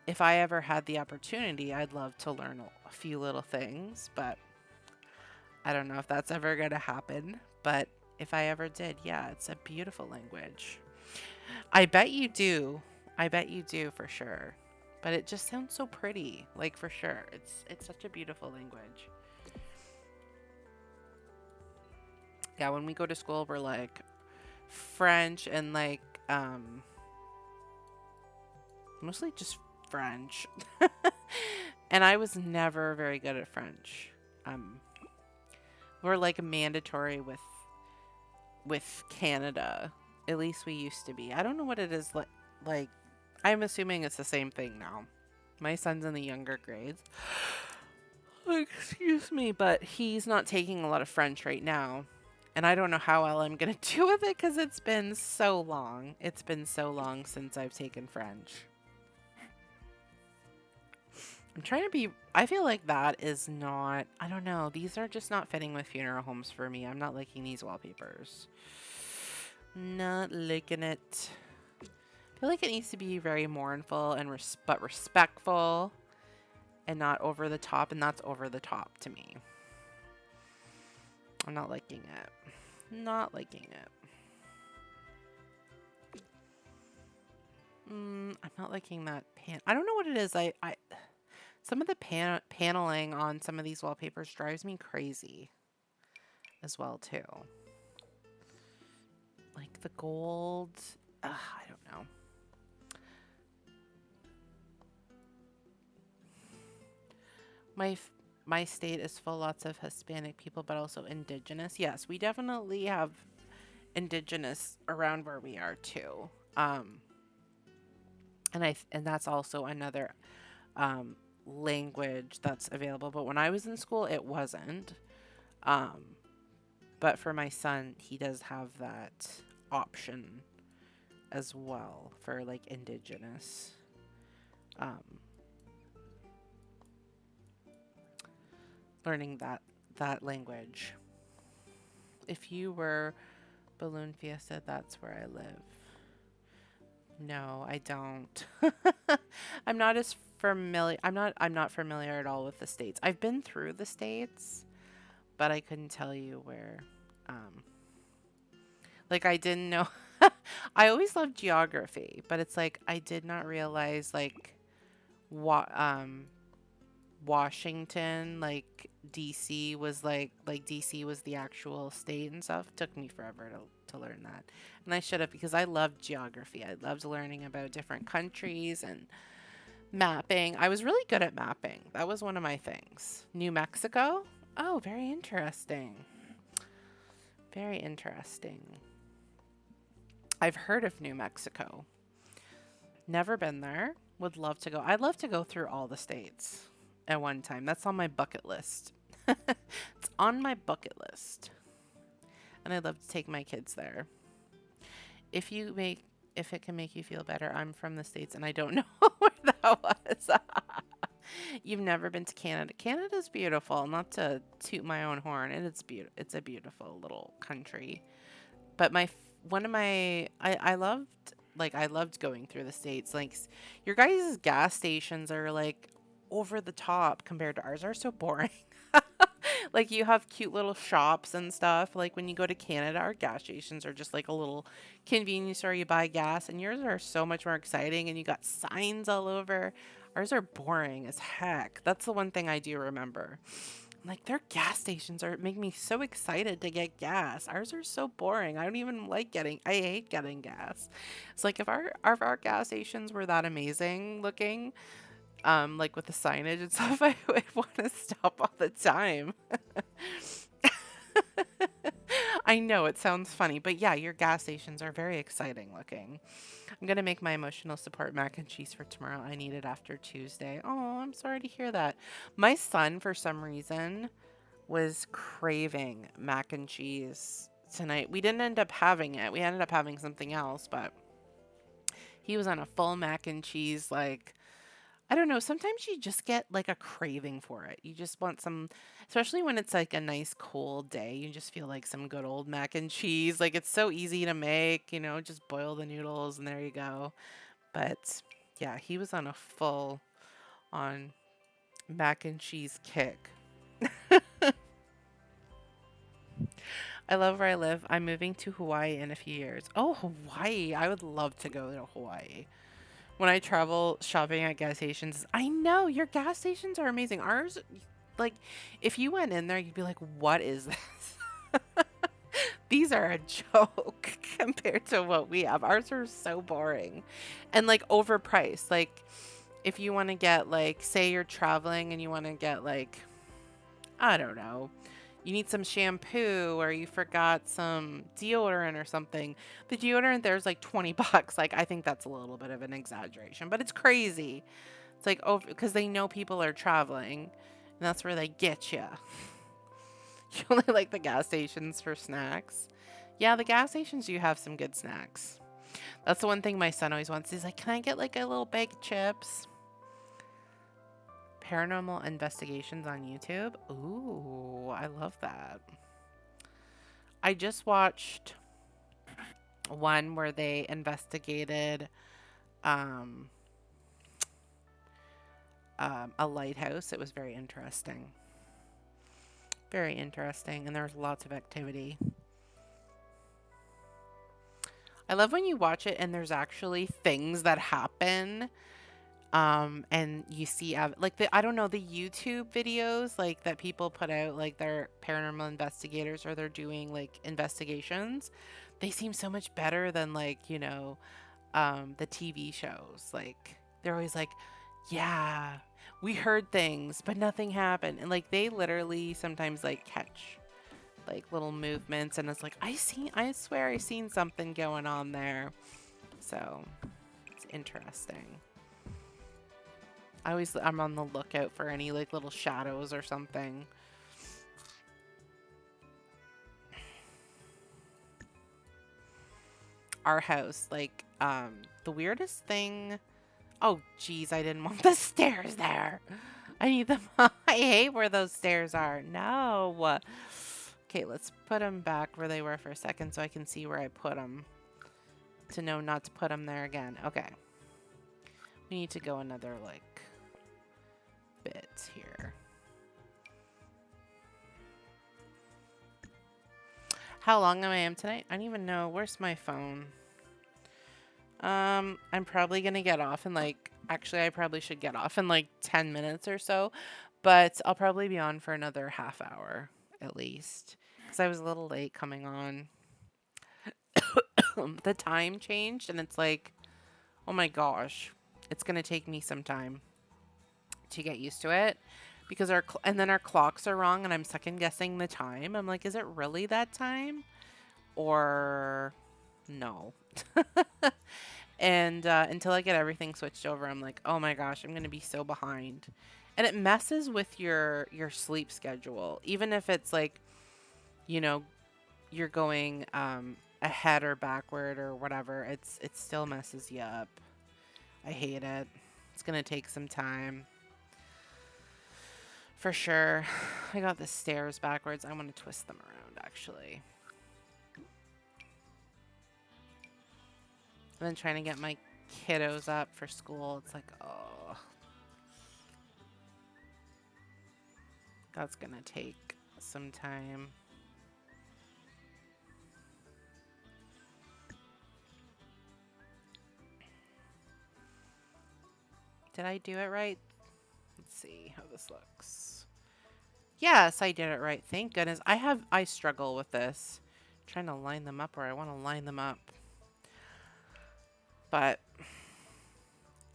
If I ever had the opportunity, I'd love to learn a few little things, but I don't know if that's ever gonna happen. But if I ever did, yeah, it's a beautiful language. I bet you do. I bet you do for sure. But it just sounds so pretty, like for sure. It's such a beautiful language. Yeah, when we go to school, we're like French and like mostly just French. And I was never very good at French. We're like mandatory with Canada. At least we used to be. I don't know what it is like. I'm assuming it's the same thing now. My son's in the younger grades. Excuse me, but he's not taking a lot of French right now. And I don't know how well I'm going to do with it because it's been so long. It's been so long since I've taken French. I'm trying to be... I feel like that is not... I don't know. These are just not fitting with funeral homes for me. I'm not liking these wallpapers. Not liking it. I feel like it needs to be very mournful and but respectful and not over the top, and that's over the top to me. I'm not liking it. Not liking it. I'm not liking that I don't know what it is. Some of the paneling on some of these wallpapers drives me crazy as well too. Like the gold. I don't know. My state is full lots of Hispanic people, but also indigenous. Yes, we definitely have indigenous around where we are too. And that's also another language that's available. But when I was in school, it wasn't. But for my son, he does have that option as well for like indigenous. Learning that language. If you were Balloon Fiesta, that's where I live. No, I don't. I'm not as familiar. I'm not familiar at all with the states. I've been through the states, but I couldn't tell you where. Like I didn't know. I always loved geography, but it's like I did not realize like what Washington, like DC was like DC was the actual state and stuff. It took me forever to learn that. And I should have, because I loved geography. I loved learning about different countries and mapping. I was really good at mapping. That was one of my things. New Mexico? Oh, very interesting. Very interesting. I've heard of New Mexico. Never been there. Would love to go. I'd love to go through all the states at one time. That's on my bucket list. It's on my bucket list. And I'd love to take my kids there. If it can make you feel better, I'm from the States and I don't know where that was. You've never been to Canada. Canada's beautiful. Not to toot my own horn. It's a beautiful little country. But I loved like I loved going through the States. Like your guys' gas stations are like over the top compared to ours are so boring. Like you have cute little shops and stuff. Like when you go to Canada, our gas stations are just like a little convenience store. You buy gas, and yours are so much more exciting. And you got signs all over. Ours are boring as heck. That's the one thing I do remember. Like their gas stations are make me so excited to get gas. Ours are so boring. I don't even like getting. I hate getting gas. It's like if our gas stations were that amazing looking, like with the signage and stuff, I would want to stop all the time. I know it sounds funny, but yeah, your gas stations are very exciting looking. I'm gonna make my emotional support mac and cheese for tomorrow. I need it after Tuesday. Oh, I'm sorry to hear that. My son, for some reason, was craving mac and cheese tonight. We didn't end up having it. We ended up having something else, but he was on a full mac and cheese, like, I don't know. Sometimes you just get like a craving for it. You just want some, especially when it's like a nice cold day. You just feel like some good old mac and cheese. Like it's so easy to make, just boil the noodles and there you go. But yeah, he was on a full on mac and cheese kick. I love where I live. I'm moving to Hawaii in a few years. Oh, Hawaii. I would love to go to Hawaii. When I travel shopping at gas stations, I know your gas stations are amazing. Ours, like, if you went in there, you'd be like, what is this? These are a joke compared to what we have. Ours are so boring and like overpriced. Like, if you want to get, like, say you're traveling and you want to get, like, I don't know, you need some shampoo or you forgot some deodorant or something. The deodorant there's like $20. Like, I think that's a little bit of an exaggeration, but it's crazy. It's like, oh, because they know people are traveling and that's where they get you. You only like the gas stations for snacks. Yeah, the gas stations do have some good snacks. That's the one thing my son always wants. He's like, can I get like a little bag of chips? Paranormal investigations on YouTube. Ooh, I love that. I just watched one where they investigated a lighthouse. It was very interesting. Very interesting. And there was lots of activity. I love when you watch it and there's actually things that happen. And you see, like, I don't know, the YouTube videos, like, that people put out, like, they're paranormal investigators or they're doing, like, investigations. They seem so much better than, like, the TV shows. Like, they're always like, yeah, we heard things, but nothing happened. And, like, they literally sometimes, like, catch, like, little movements. And it's like, I swear I seen something going on there. So, it's interesting. I'm on the lookout for any like little shadows or something. Our house, like, the weirdest thing. Oh, geez, I didn't want the stairs there. I need them. I hate where those stairs are. No. Okay, let's put them back where they were for a second so I can see where I put them. To know not to put them there again. Okay. We need to go another, like, bit here. How long am I tonight? I don't even know. Where's my phone? I'm probably gonna get off in like, actually I probably should get off in like 10 minutes or so, but I'll probably be on for another half hour at least because I was a little late coming on. The time changed and it's like, oh my gosh, it's gonna take me some time to get used to it because and then our clocks are wrong and I'm second guessing the time. I'm like, is it really that time or no? And until I get everything switched over, I'm like, oh my gosh, I'm gonna be so behind. And it messes with your sleep schedule, even if it's like, you're going ahead or backward or whatever. It still messes you up. I hate it. It's gonna take some time. For sure. I got the stairs backwards. I want to twist them around, actually. And then trying to get my kiddos up for school. It's like, oh. That's gonna take some time. Did I do it right? Let's see how this looks. Yes, I did it right. Thank goodness. I struggle with this. Trying to line them up where I want to line them up. But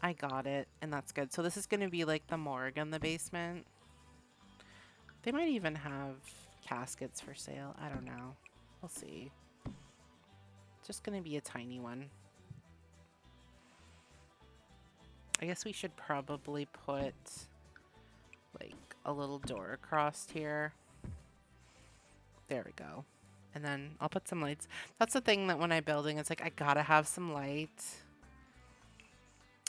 I got it, and that's good. So this is going to be like the morgue in the basement. They might even have caskets for sale. I don't know. We'll see. It's just going to be a tiny one. I guess we should probably put like a little door across here. There we go. And then I'll put some lights. That's the thing that when I'm building, it's like I gotta have some light.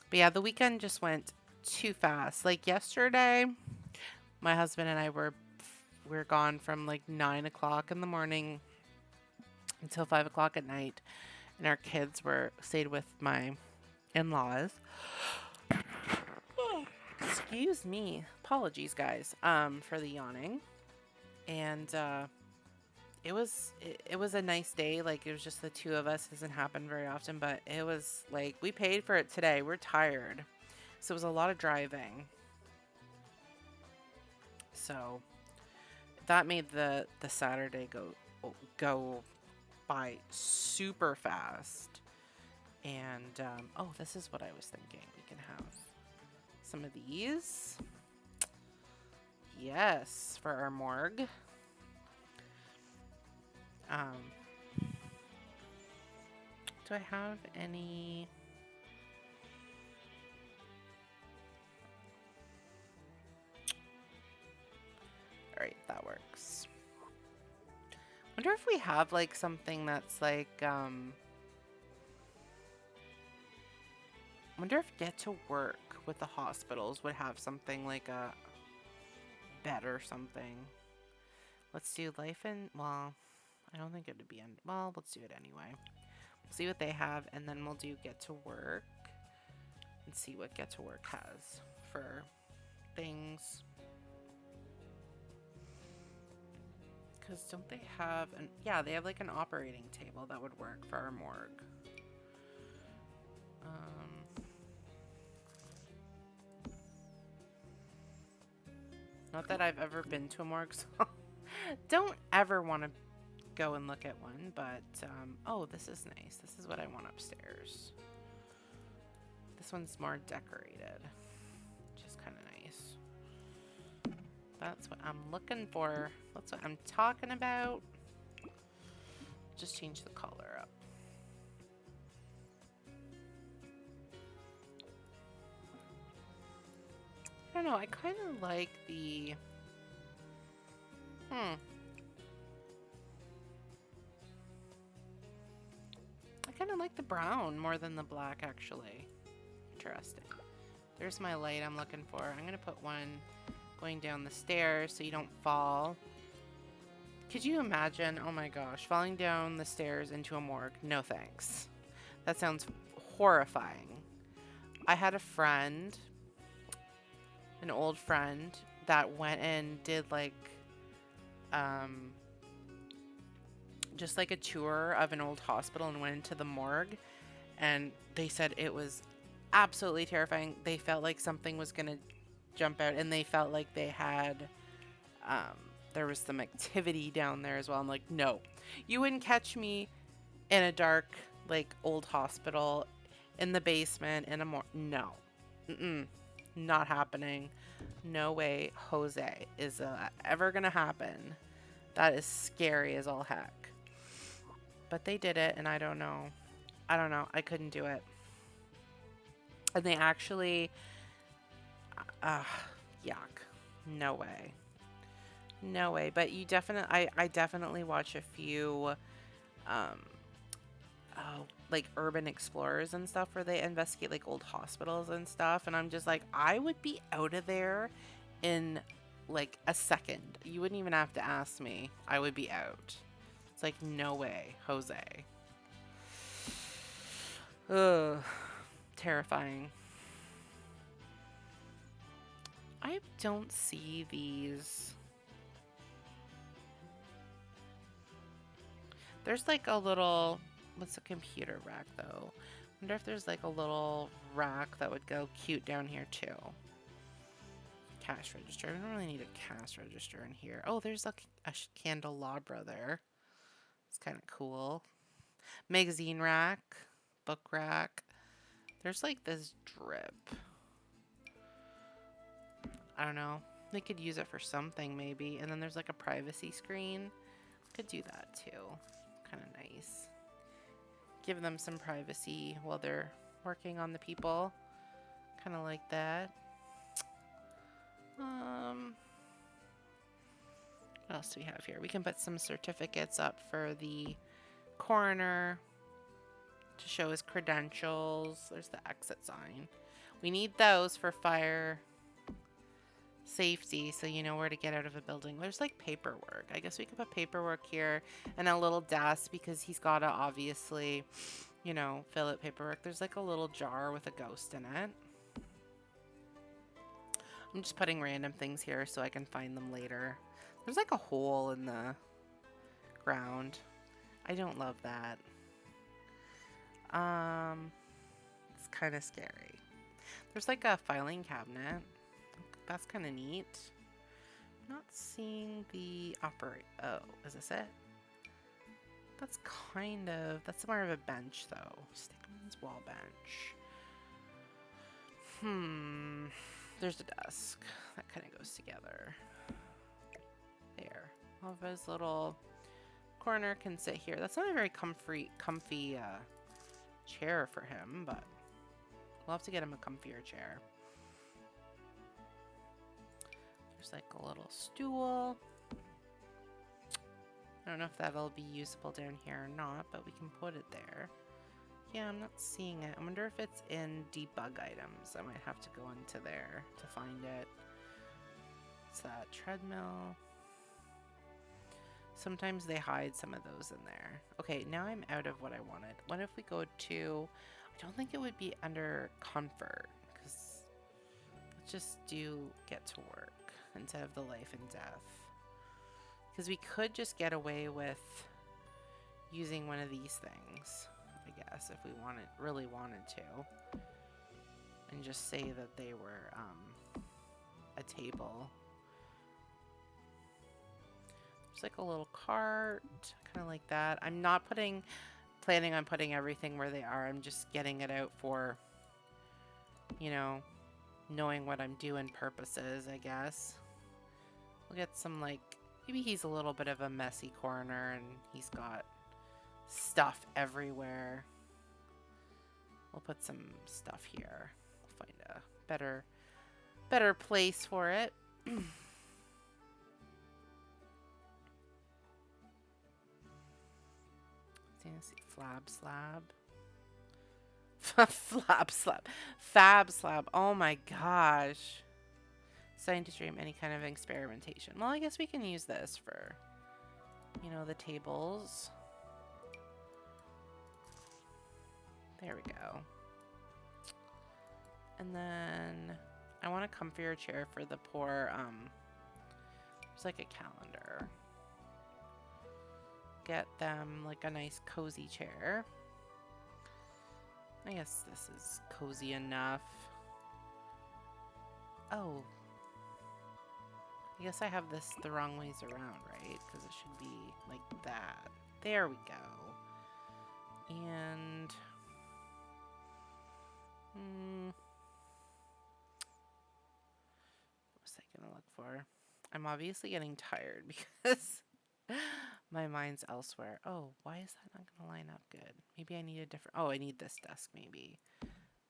But yeah, the weekend just went too fast. Like yesterday, my husband and I were gone from like 9 o'clock in the morning until 5 o'clock at night. And our kids stayed with my in-laws. Excuse me. Apologies, guys, for the yawning. And it was a nice day. Like, it was just the two of us. It doesn't happen very often, but it was like we paid for it today. We're tired. So it was a lot of driving. So that made the Saturday go by super fast. And oh, this is what I was thinking. We can have some of these. Yes, for our morgue. Do I have any? All right, that works. Wonder if we have like something that's like wonder if Get to Work with the hospitals would have something like a bed or something. Let's do well, I don't think it would be well, let's do it anyway. We'll see what they have, and then we'll do Get to Work and see what Get to Work has for things. Because don't they have yeah, they have like an operating table that would work for our morgue. Not that I've ever been to a morgue, so don't ever want to go and look at one, but oh, this is nice. This is what I want upstairs. This one's more decorated, which is kind of nice. That's what I'm looking for. That's what I'm talking about. Just change the color up. I don't know, I kind of like the I kind of like the brown more than the black, actually. Interesting. There's my light I'm looking for. I'm going to put one going down the stairs so you don't fall. Could you imagine, oh my gosh, falling down the stairs into a morgue? No thanks. That sounds horrifying. I had a friend, an old friend, that went and did like just like a tour of an old hospital and went into the morgue, and they said it was absolutely terrifying. They felt like something was gonna jump out, and they felt like they had there was some activity down there as well. I'm like, no, you wouldn't catch me in a dark like old hospital in the basement in a no, not happening. No way, Jose, is ever gonna happen. That is scary as all heck. But they did it, and I don't know. I couldn't do it. And they actually, yuck. No way. No way. But you definitely, I definitely watch a few, like urban explorers and stuff where they investigate like old hospitals and stuff. And I'm just like, I would be out of there in like a second. You wouldn't even have to ask me. I would be out. It's like, no way, Jose. Ugh, terrifying. I don't see these. There's like a little, what's a computer rack though? Wonder if there's like a little rack that would go cute down here too. Cash register. We don't really need a cash register in here. Oh, there's a candelabra there. It's kind of cool. Magazine rack, book rack. There's like this drip. I don't know. They could use it for something maybe. And then there's like a privacy screen. Could do that too. Kind of nice. Give them some privacy while they're working on the people. Kind of like that. What else do we have here? We can put some certificates up for the coroner to show his credentials. There's the exit sign. We need those for fire safety, so you know where to get out of a building. There's like paperwork. I guess we could put paperwork here and a little desk because he's got to obviously, you know, fill out paperwork. There's like a little jar with a ghost in it. I'm just putting random things here so I can find them later. There's like a hole in the ground. I don't love that. It's kind of scary. There's like a filing cabinet. That's kind of neat. I'm not seeing the operate. Oh, is this it? That's kind of, that's more of a bench though. Stickman's wall bench. There's a desk. That kind of goes together. There. All of his little corner can sit here. That's not a very comfy chair for him, but we'll have to get him a comfier chair. There's like a little stool. I don't know if that'll be usable down here or not, but we can put it there. Yeah, I'm not seeing it. I wonder if it's in debug items. I might have to go into there to find it. It's that treadmill. Sometimes they hide some of those in there. Okay, now I'm out of what I wanted. What if we go to... I don't think it would be under comfort, because let's just do get to work instead of the life and death. Because we could just get away with using one of these things, I guess, if we really wanted to. And just say that they were a table. There's like a little cart, kind of like that. I'm not planning on putting everything where they are. I'm just getting it out for, you know, knowing what I'm doing purposes, I guess. We'll get some, like, maybe he's a little bit of a messy corner and he's got stuff everywhere. We'll put some stuff here. We'll find a better place for it. Flab slab. Flab slab. Fab slab. Oh my gosh. Scientist dream, any kind of experimentation. Well, I guess we can use this for, you know, the tables. There we go. And then I want a comfier chair for the poor, there's like a calendar. Get them like a nice cozy chair. I guess this is cozy enough. Oh. I guess I have this the wrong ways around, right? Because it should be like that. There we go. And... what was I gonna look for? I'm obviously getting tired because my mind's elsewhere. Oh, why is that not gonna line up good? Maybe I need a different... oh, I need this desk maybe.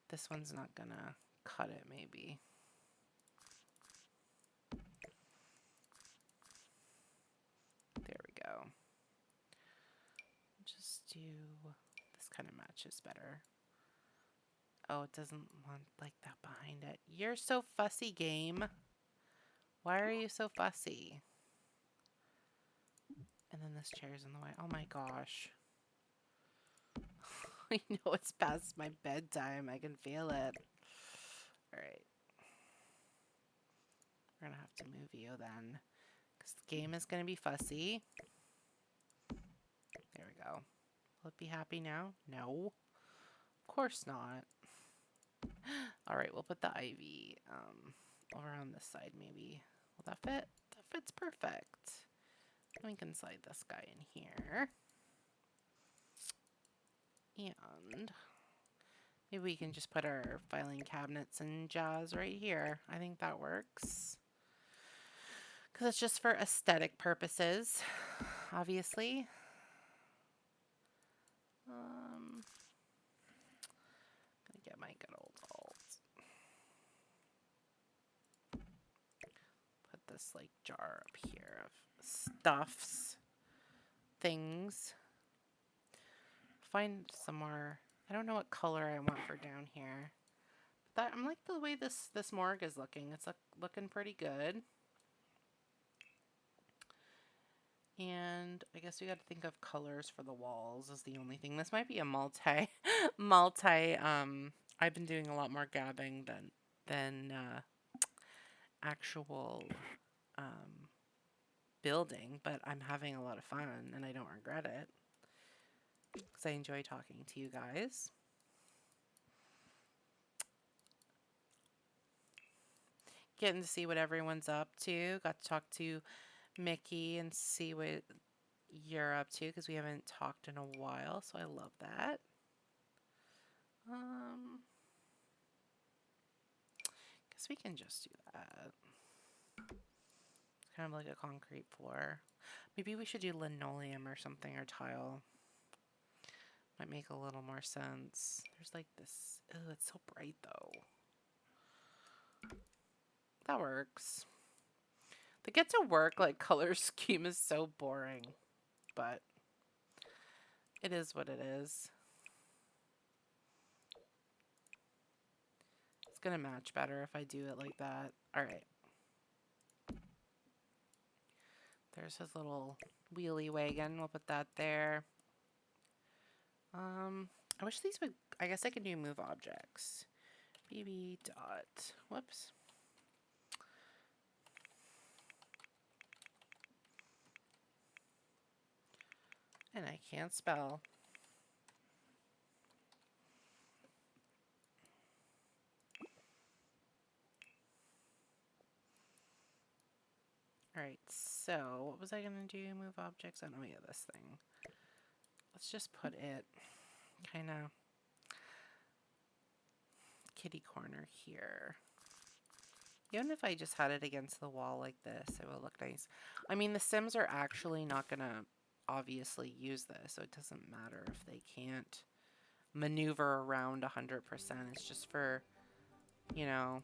This one's not gonna cut it maybe. There we go. Just do... this kind of matches better. Oh, it doesn't want like that behind it. You're so fussy, game. Why are you so fussy? And then this chair's in the way. Oh my gosh. I know it's past my bedtime. I can feel it. All right. We're going to have to move you then. Because the game is going to be fussy. There we go. Will it be happy now? No. Of course not. All right, we'll put the ivy over on this side maybe. Will that fit? That fits perfect. We can slide this guy in here. And maybe we can just put our filing cabinets and jazz right here. I think that works. Because it's just for aesthetic purposes, obviously. Gonna get my good old alt. Put this like jar up here of stuffs, things. Find some more. I don't know what color I want for down here. But I'm like the way this morgue is looking. It's looking pretty good. And I guess we got to think of colors for the walls is the only thing. This might be a multi. I've been doing a lot more gabbing than actual building, but I'm having a lot of fun and I don't regret it because I enjoy talking to you guys. Getting to see what everyone's up to. Got to talk to Mickey and see what you're up to because we haven't talked in a while, so I love that. Guess we can just do that. It's kind of like a concrete floor. Maybe we should do linoleum or something, or tile. Might make a little more sense. There's like this. Oh, it's so bright though. That works. The get to work like color scheme is so boring, but it is what it is. It's gonna match better if I do it like that. All right. There's his little wheelie wagon. We'll put that there. I wish these would, I guess I could do move objects. BB dot, whoops. And I can't spell. All right, so what was I gonna do? Move objects? Oh, yeah, this thing. Let's just put it kind of kitty corner here. Even if I just had it against the wall like this, it would look nice. I mean, the Sims are actually not gonna obviously use this, so it doesn't matter if they can't maneuver around 100%. It's just for, you know,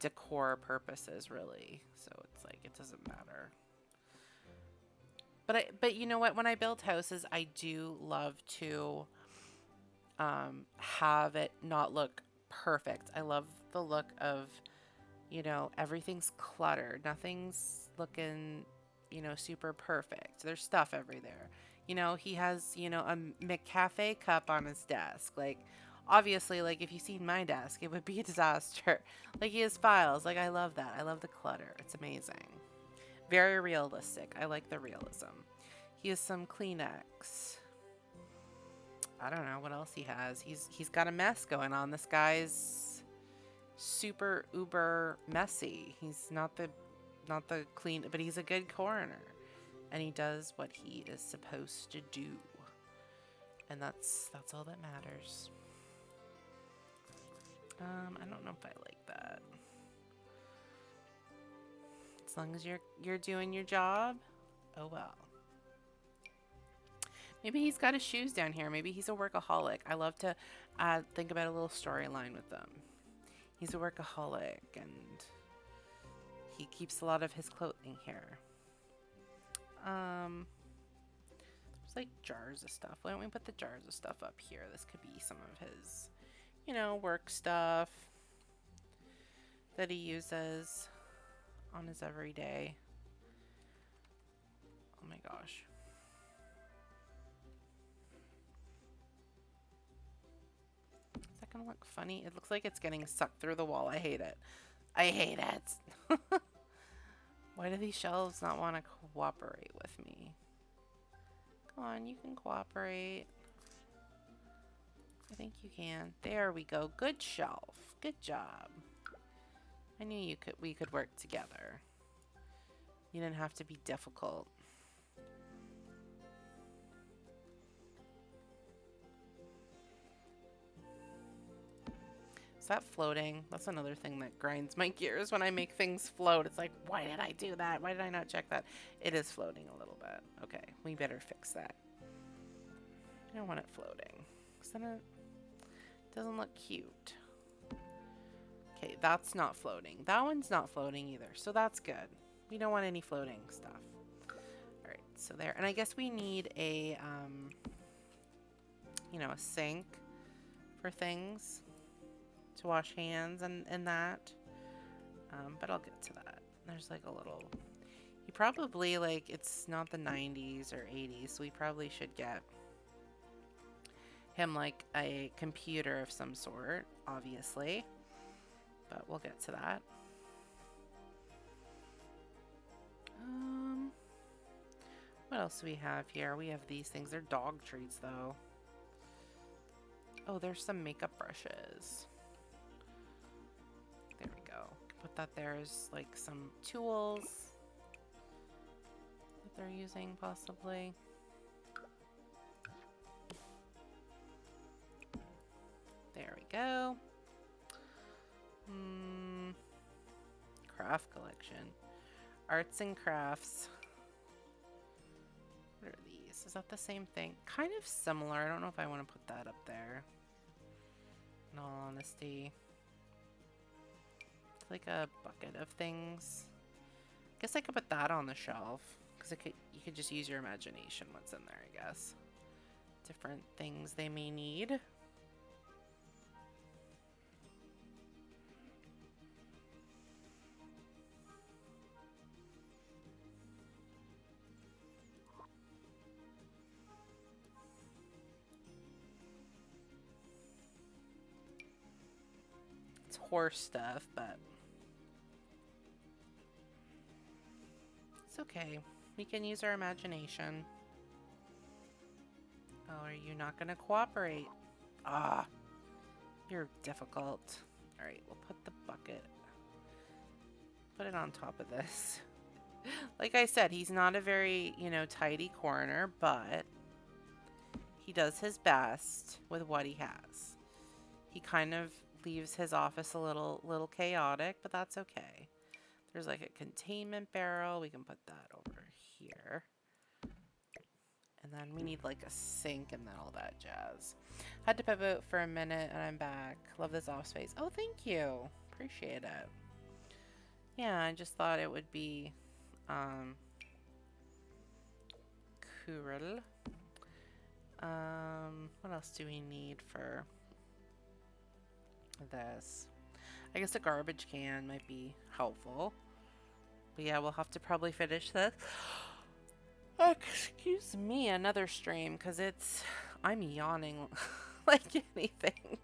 decor purposes, really. So it's like, it doesn't matter. But you know what? When I build houses, I do love to have it not look perfect. I love the look of, you know, everything's cluttered. Nothing's looking, you know, super perfect. There's stuff everywhere. You know, he has, you know, a McCafe cup on his desk. Like, obviously, like, if you seen my desk, it would be a disaster. Like, he has files. Like, I love that. I love the clutter. It's amazing. Very realistic. I like the realism. He has some Kleenex. I don't know what else he has. He's got a mess going on. This guy's super uber messy. He's not the clean, but he's a good coroner. And he does what he is supposed to do. And that's all that matters. I don't know if I like that. As long as you're doing your job, oh well. Maybe he's got his shoes down here. Maybe he's a workaholic. I love to think about a little storyline with them. He's a workaholic and he keeps a lot of his clothing here. There's like jars of stuff. Why don't we put the jars of stuff up here? This could be some of his, you know, work stuff that he uses on his everyday. Oh my gosh. gonna look funny? It looks like it's getting sucked through the wall. I hate it. I hate it. Why do these shelves not want to cooperate with me? Come on, you can cooperate. I think you can. There we go. Good shelf. Good job. I knew we could work together. You didn't have to be difficult. Is that floating? That's another thing that grinds my gears when I make things float. It's like, why did I do that? Why did I not check that? It is floating a little bit. Okay, we better fix that. I don't want it floating, because then it doesn't look cute. Okay, that's not floating. That one's not floating either, so that's good. We don't want any floating stuff. All right, so there. And I guess we need a, you know, a sink for things to wash hands and that. But I'll get to that. There's like a little, you probably, like, it's not the 90s or 80s, so we probably should get him like a computer of some sort, obviously. But we'll get to that. What else do we have here? We have these things. They're dog treats, though. Oh, there's some makeup brushes. There we go. Put that there as like some tools that they're using, possibly. There we go. Craft collection. Arts and crafts. What are these? Is that the same thing? Kind of similar. I don't know if I want to put that up there. In all honesty. It's like a bucket of things. I guess I could put that on the shelf. Because you could just use your imagination what's in there, I guess. Different things they may need. Horse stuff, but it's okay. We can use our imagination. Oh, are you not going to cooperate? Ah, you're difficult. All right, we'll put the bucket. Put it on top of this. Like I said, he's not a very, you know, tidy coroner, but he does his best with what he has. He kind of leaves his office a little chaotic, but that's okay. There's like a containment barrel. We can put that over here. And then we need like a sink and then all that jazz. Had to pivot for a minute and I'm back. Love this off space. Oh, thank you. Appreciate it. Yeah, I just thought it would be cool. What else do we need for this? I guess a garbage can might be helpful. But yeah, we'll have to probably finish this. Excuse me, another stream, because I'm yawning like anything.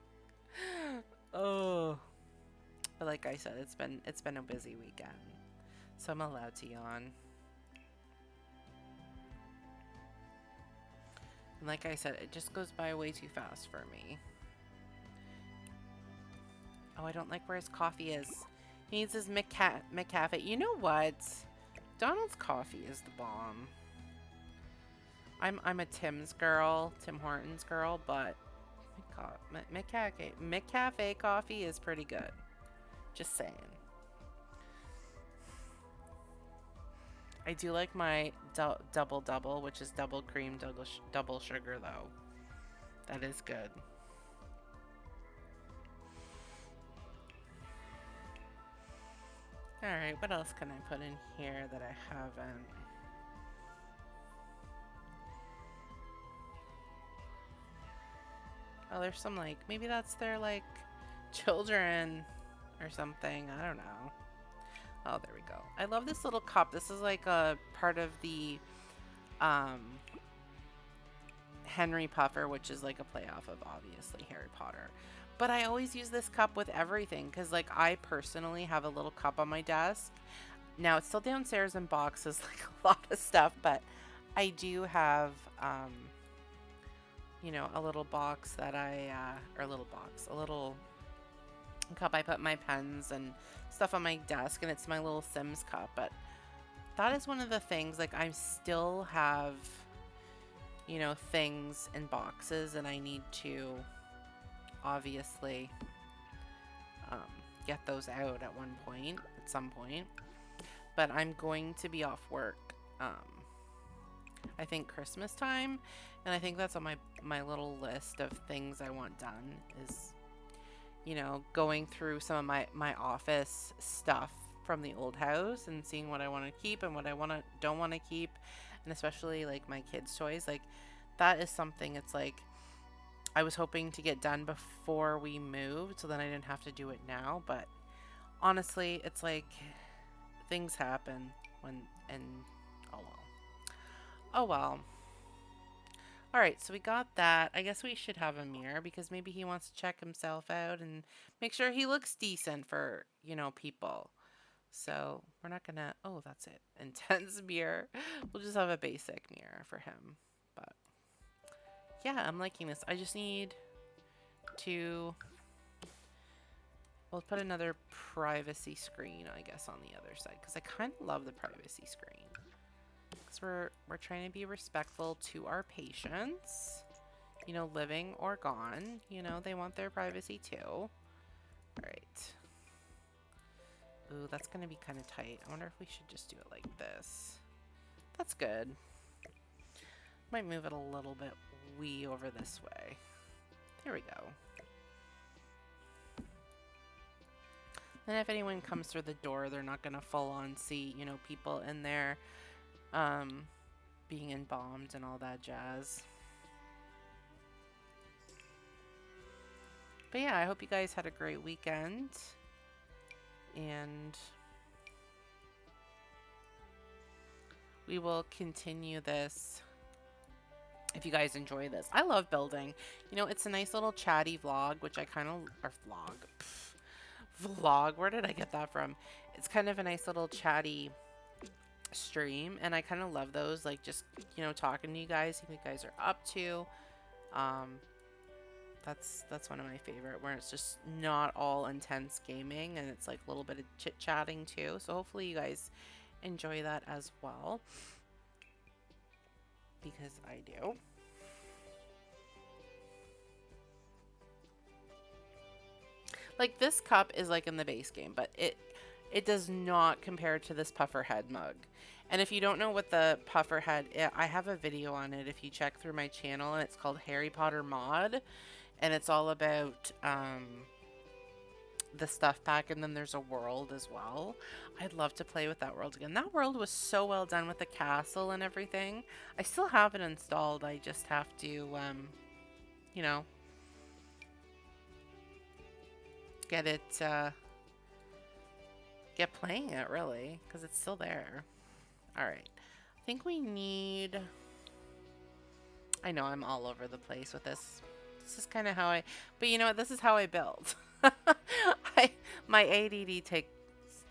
Oh. But like I said, it's been a busy weekend. So I'm allowed to yawn. And like I said, it just goes by way too fast for me. Oh, I don't like where his coffee is. He needs his McCafe. You know what? Donald's coffee is the bomb. I'm a Tim's girl, Tim Hortons girl, but McCafe coffee is pretty good. Just saying. I do like my double, which is double cream, double sugar, though. That is good. Alright, what else can I put in here that I haven't? Oh, there's some, like, maybe that's their, like, children or something. I don't know. Oh, there we go. I love this little cup. This is, like, a part of the, Henry Puffer, which is, like, a play off of, obviously, Harry Potter. But I always use this cup with everything because, like, I personally have a little cup on my desk. Now, it's still downstairs in boxes, like a lot of stuff, but I do have, you know, a little box that or a little box, a little cup I put my pens and stuff on my desk, and it's my little Sims cup. But that is one of the things, like, I still have, you know, things in boxes, and I need to obviously get those out at some point. But I'm going to be off work, I think Christmas time, and I think that's on my little list of things I want done is, you know, going through some of my office stuff from the old house and seeing what I want to keep and what I don't want to keep, and especially like my kids' toys. Like, that is something, it's like I was hoping to get done before we moved so then I didn't have to do it now, but honestly, it's like things happen and oh well. Oh well. Alright, so we got that. I guess we should have a mirror because maybe he wants to check himself out and make sure he looks decent for, you know, people. So we're not gonna, oh, that's it. Intense mirror. We'll just have a basic mirror for him. But yeah, I'm liking this. I just need to, we'll put another privacy screen, I guess, on the other side because I kind of love the privacy screen. Because we're trying to be respectful to our patients, you know, living or gone. You know, they want their privacy too. All right. Ooh, that's going to be kind of tight. I wonder if we should just do it like this. That's good. Might move it a little bit wee over this way. There we go. And if anyone comes through the door, they're not going to full on see, you know, people in there being embalmed and all that jazz. But yeah, I hope you guys had a great weekend. And we will continue this if you guys enjoy this. I love building. You know, it's a nice little chatty vlog, which I kind of, or vlog, where did I get that from? It's kind of a nice little chatty stream, and I kind of love those, like, just, you know, talking to you guys, see what you guys are up to. That's one of my favorite, where it's just not all intense gaming and it's like a little bit of chit chatting too. So hopefully you guys enjoy that as well, because I do. Like, this cup is like in the base game, but it does not compare to this pufferhead mug. And if you don't know what the pufferhead is, I have a video on it if you check through my channel, and it's called Harry Potter Mod, and it's all about the stuff pack, and then there's a world as well. I'd love to play with that world again. That world was so well done with the castle and everything. I still have it installed. I just have to, you know, get it, get playing it, really, because it's still there. All right, I think we need, I know I'm all over the place with this. This is kind of how but you know what, this is how I build. My ADD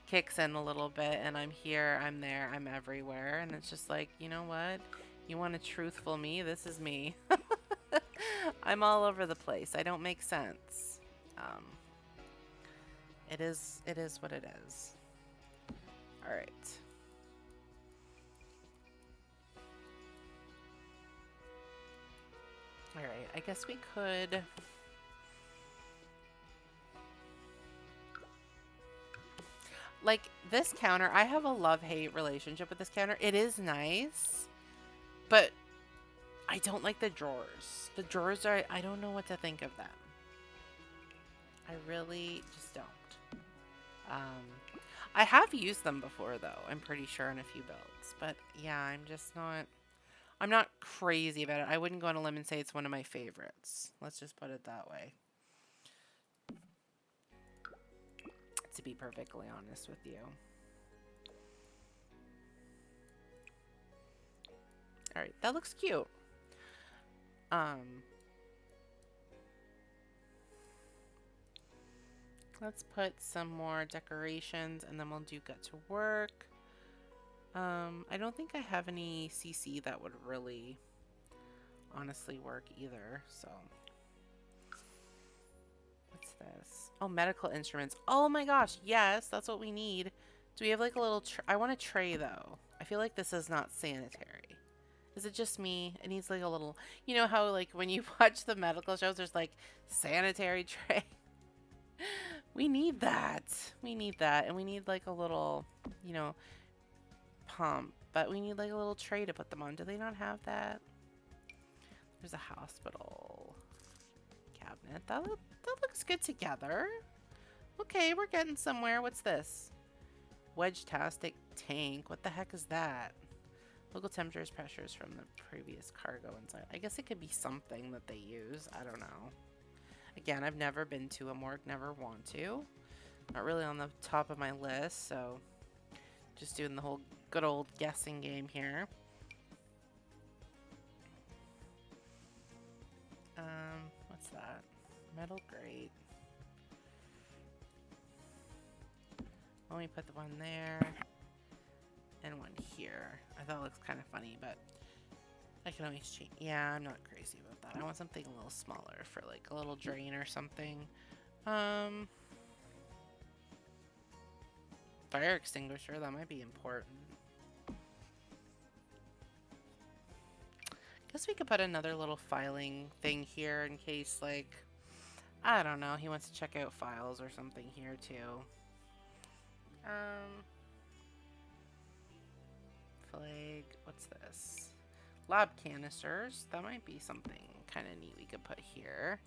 kicks in a little bit, and I'm here, I'm there, I'm everywhere, and it's just like, you know what, you want a truthful me, this is me. I'm all over the place. I don't make sense. It is what it is. All right. All right, I guess we could, like, this counter, I have a love-hate relationship with this counter. It is nice, but I don't like the drawers. The drawers are, I don't know what to think of them. I really just don't. I have used them before, though, I'm pretty sure, in a few builds. But yeah, I'm not crazy about it. I wouldn't go on a limb and say it's one of my favorites. Let's just put it that way. To be perfectly honest with you. Alright, that looks cute. Let's put some more decorations and then we'll do get to work. I don't think I have any CC that would really honestly work either, so. What's this? Oh, medical instruments. Oh my gosh, yes, that's what we need. Do we have like a little I want a tray though. I feel like this is not sanitary. Is it just me? It needs like a little, you know how like when you watch the medical shows, there's like sanitary tray. We need that. We need that. And we need like a little, you know, pump. But we need like a little tray to put them on. Do they not have that? There's a hospital cabinet. That looks good together. Okay, we're getting somewhere. What's this? Wedge-tastic tank. What the heck is that? Local temperatures, pressures from the previous cargo inside. I guess it could be something that they use. I don't know. Again, I've never been to a morgue, never want to. Not really on the top of my list, so just doing the whole good old guessing game here. What's that? Metal grate. Let me put the one there and one here. I thought it looks kind of funny, but I can always change. Yeah, I'm not crazy about that. I want something a little smaller for like a little drain or something. Fire extinguisher, that might be important. Guess we could put another little filing thing here in case, like, I don't know, he wants to check out files or something here too. Flag, what's this? Lab canisters, that might be something kind of neat we could put here.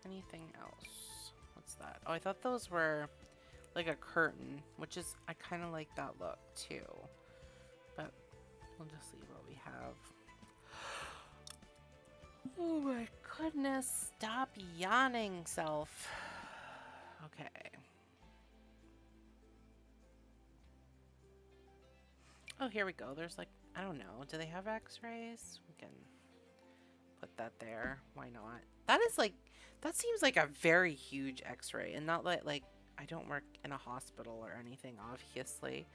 Anything else? What's that? Oh, I thought those were like a curtain, which is, I kind of like that look too. But we'll just leave what we have. Oh my goodness, stop yawning, self. Okay. Oh, here we go. There's like, I don't know. Do they have x-rays? We can put that there. Why not? That is like, that seems like a very huge x-ray, and not like, I don't work in a hospital or anything, obviously,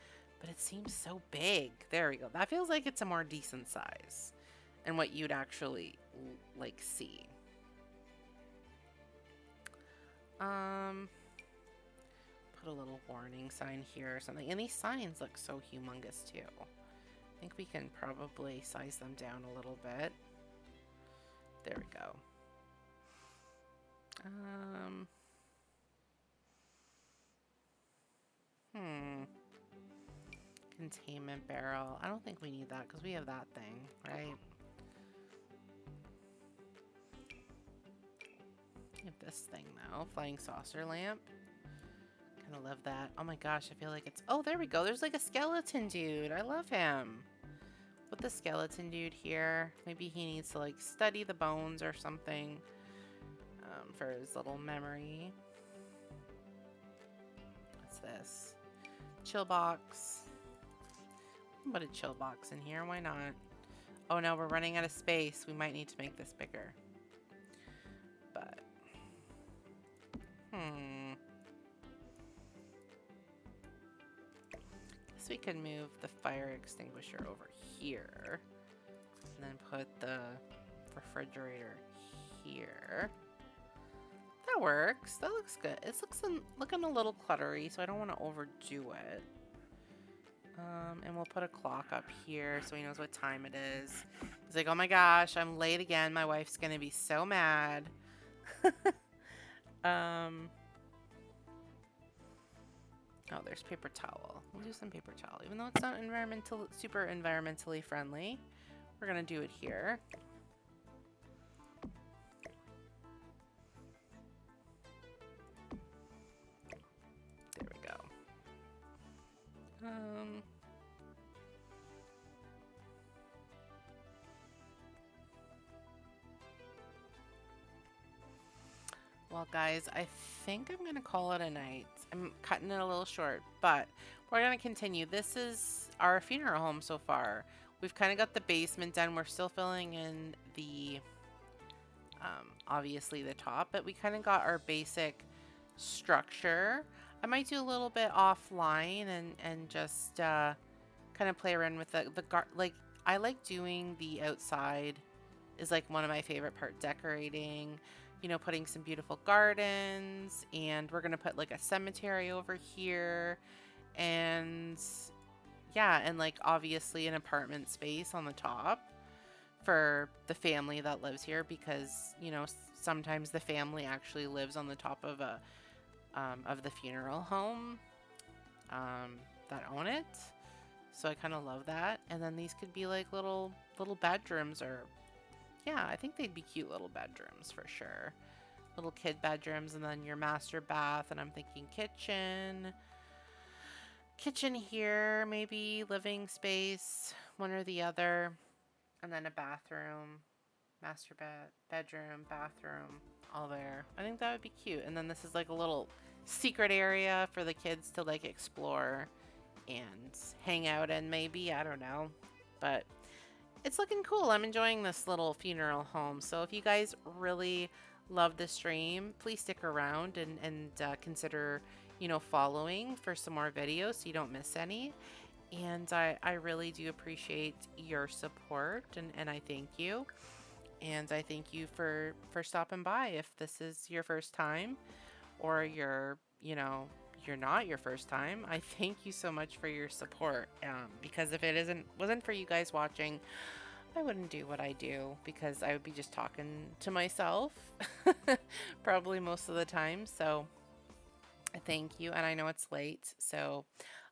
but it seems so big. There we go. That feels like it's a more decent size and what you'd actually like see. Put a little warning sign here or something. And these signs look so humongous too. I think we can probably size them down a little bit. There we go. Containment barrel. I don't think we need that because we have that thing, right? We have this thing though. Flying saucer lamp. Kind of love that. Oh my gosh, I feel like it's... Oh, there we go. There's like a skeleton dude. I love him. Put the skeleton dude here. Maybe he needs to like study the bones or something for his little memory. What's this? Chill box. Put a chill box in here. Why not? Oh no, we're running out of space. We might need to make this bigger. But guess we can move the fire extinguisher over here. And then put the refrigerator here. That works. That looks good. It looks looking a little cluttery, so I don't want to overdo it. And we'll put a clock up here so he knows what time it is. He's like, oh my gosh, I'm late again. My wife's going to be so mad. Oh, there's paper towel. We'll do some paper towel. Even though it's not super environmentally friendly, we're going to do it here. There we go. Well, guys, I think I'm going to call it a night. I'm cutting it a little short, but we're going to continue. This is our funeral home so far. we've kind of got the basement done. We're still filling in the, obviously the top, but we kind of got our basic structure. I might do a little bit offline and just kind of play around with like I like doing the outside is like one of my favorite part, decorating, you know, putting some beautiful gardens, and we're gonna put like a cemetery over here, and yeah, and like obviously an apartment space on the top for the family that lives here, because you know sometimes the family actually lives on the top of the funeral home that own it. So I kind of love that. And then these could be like little bedrooms, or yeah, I think they'd be cute little bedrooms for sure. Little kid bedrooms, and then your master bath, and I'm thinking kitchen here, maybe living space, one or the other, and then a bathroom, master bedroom, bathroom, all there. I think that would be cute. And then this is like a little secret area for the kids to like explore and hang out in, maybe, I don't know. But it's looking cool. I'm enjoying this little funeral home. So if you guys really love the stream, please stick around and consider, you know, following for some more videos so you don't miss any. And I really do appreciate your support, and I thank you. And I thank you for stopping by. If this is your first time, or you're, you know, you're not your first time, I thank you so much for your support. Because if it wasn't for you guys watching, I wouldn't do what I do, because I would be just talking to myself probably most of the time. So thank you. And I know it's late, so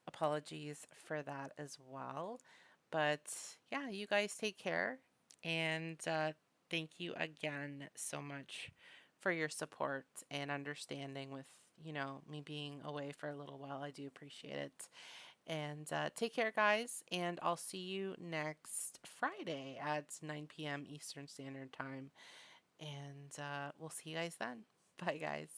apologies for that as well. But yeah, you guys take care, and thank you again so much for your support and understanding with, you know, me being away for a little while. I do appreciate it. And take care, guys, and I'll see you next Friday at 9 p.m. Eastern Standard Time. And we'll see you guys then. Bye, guys.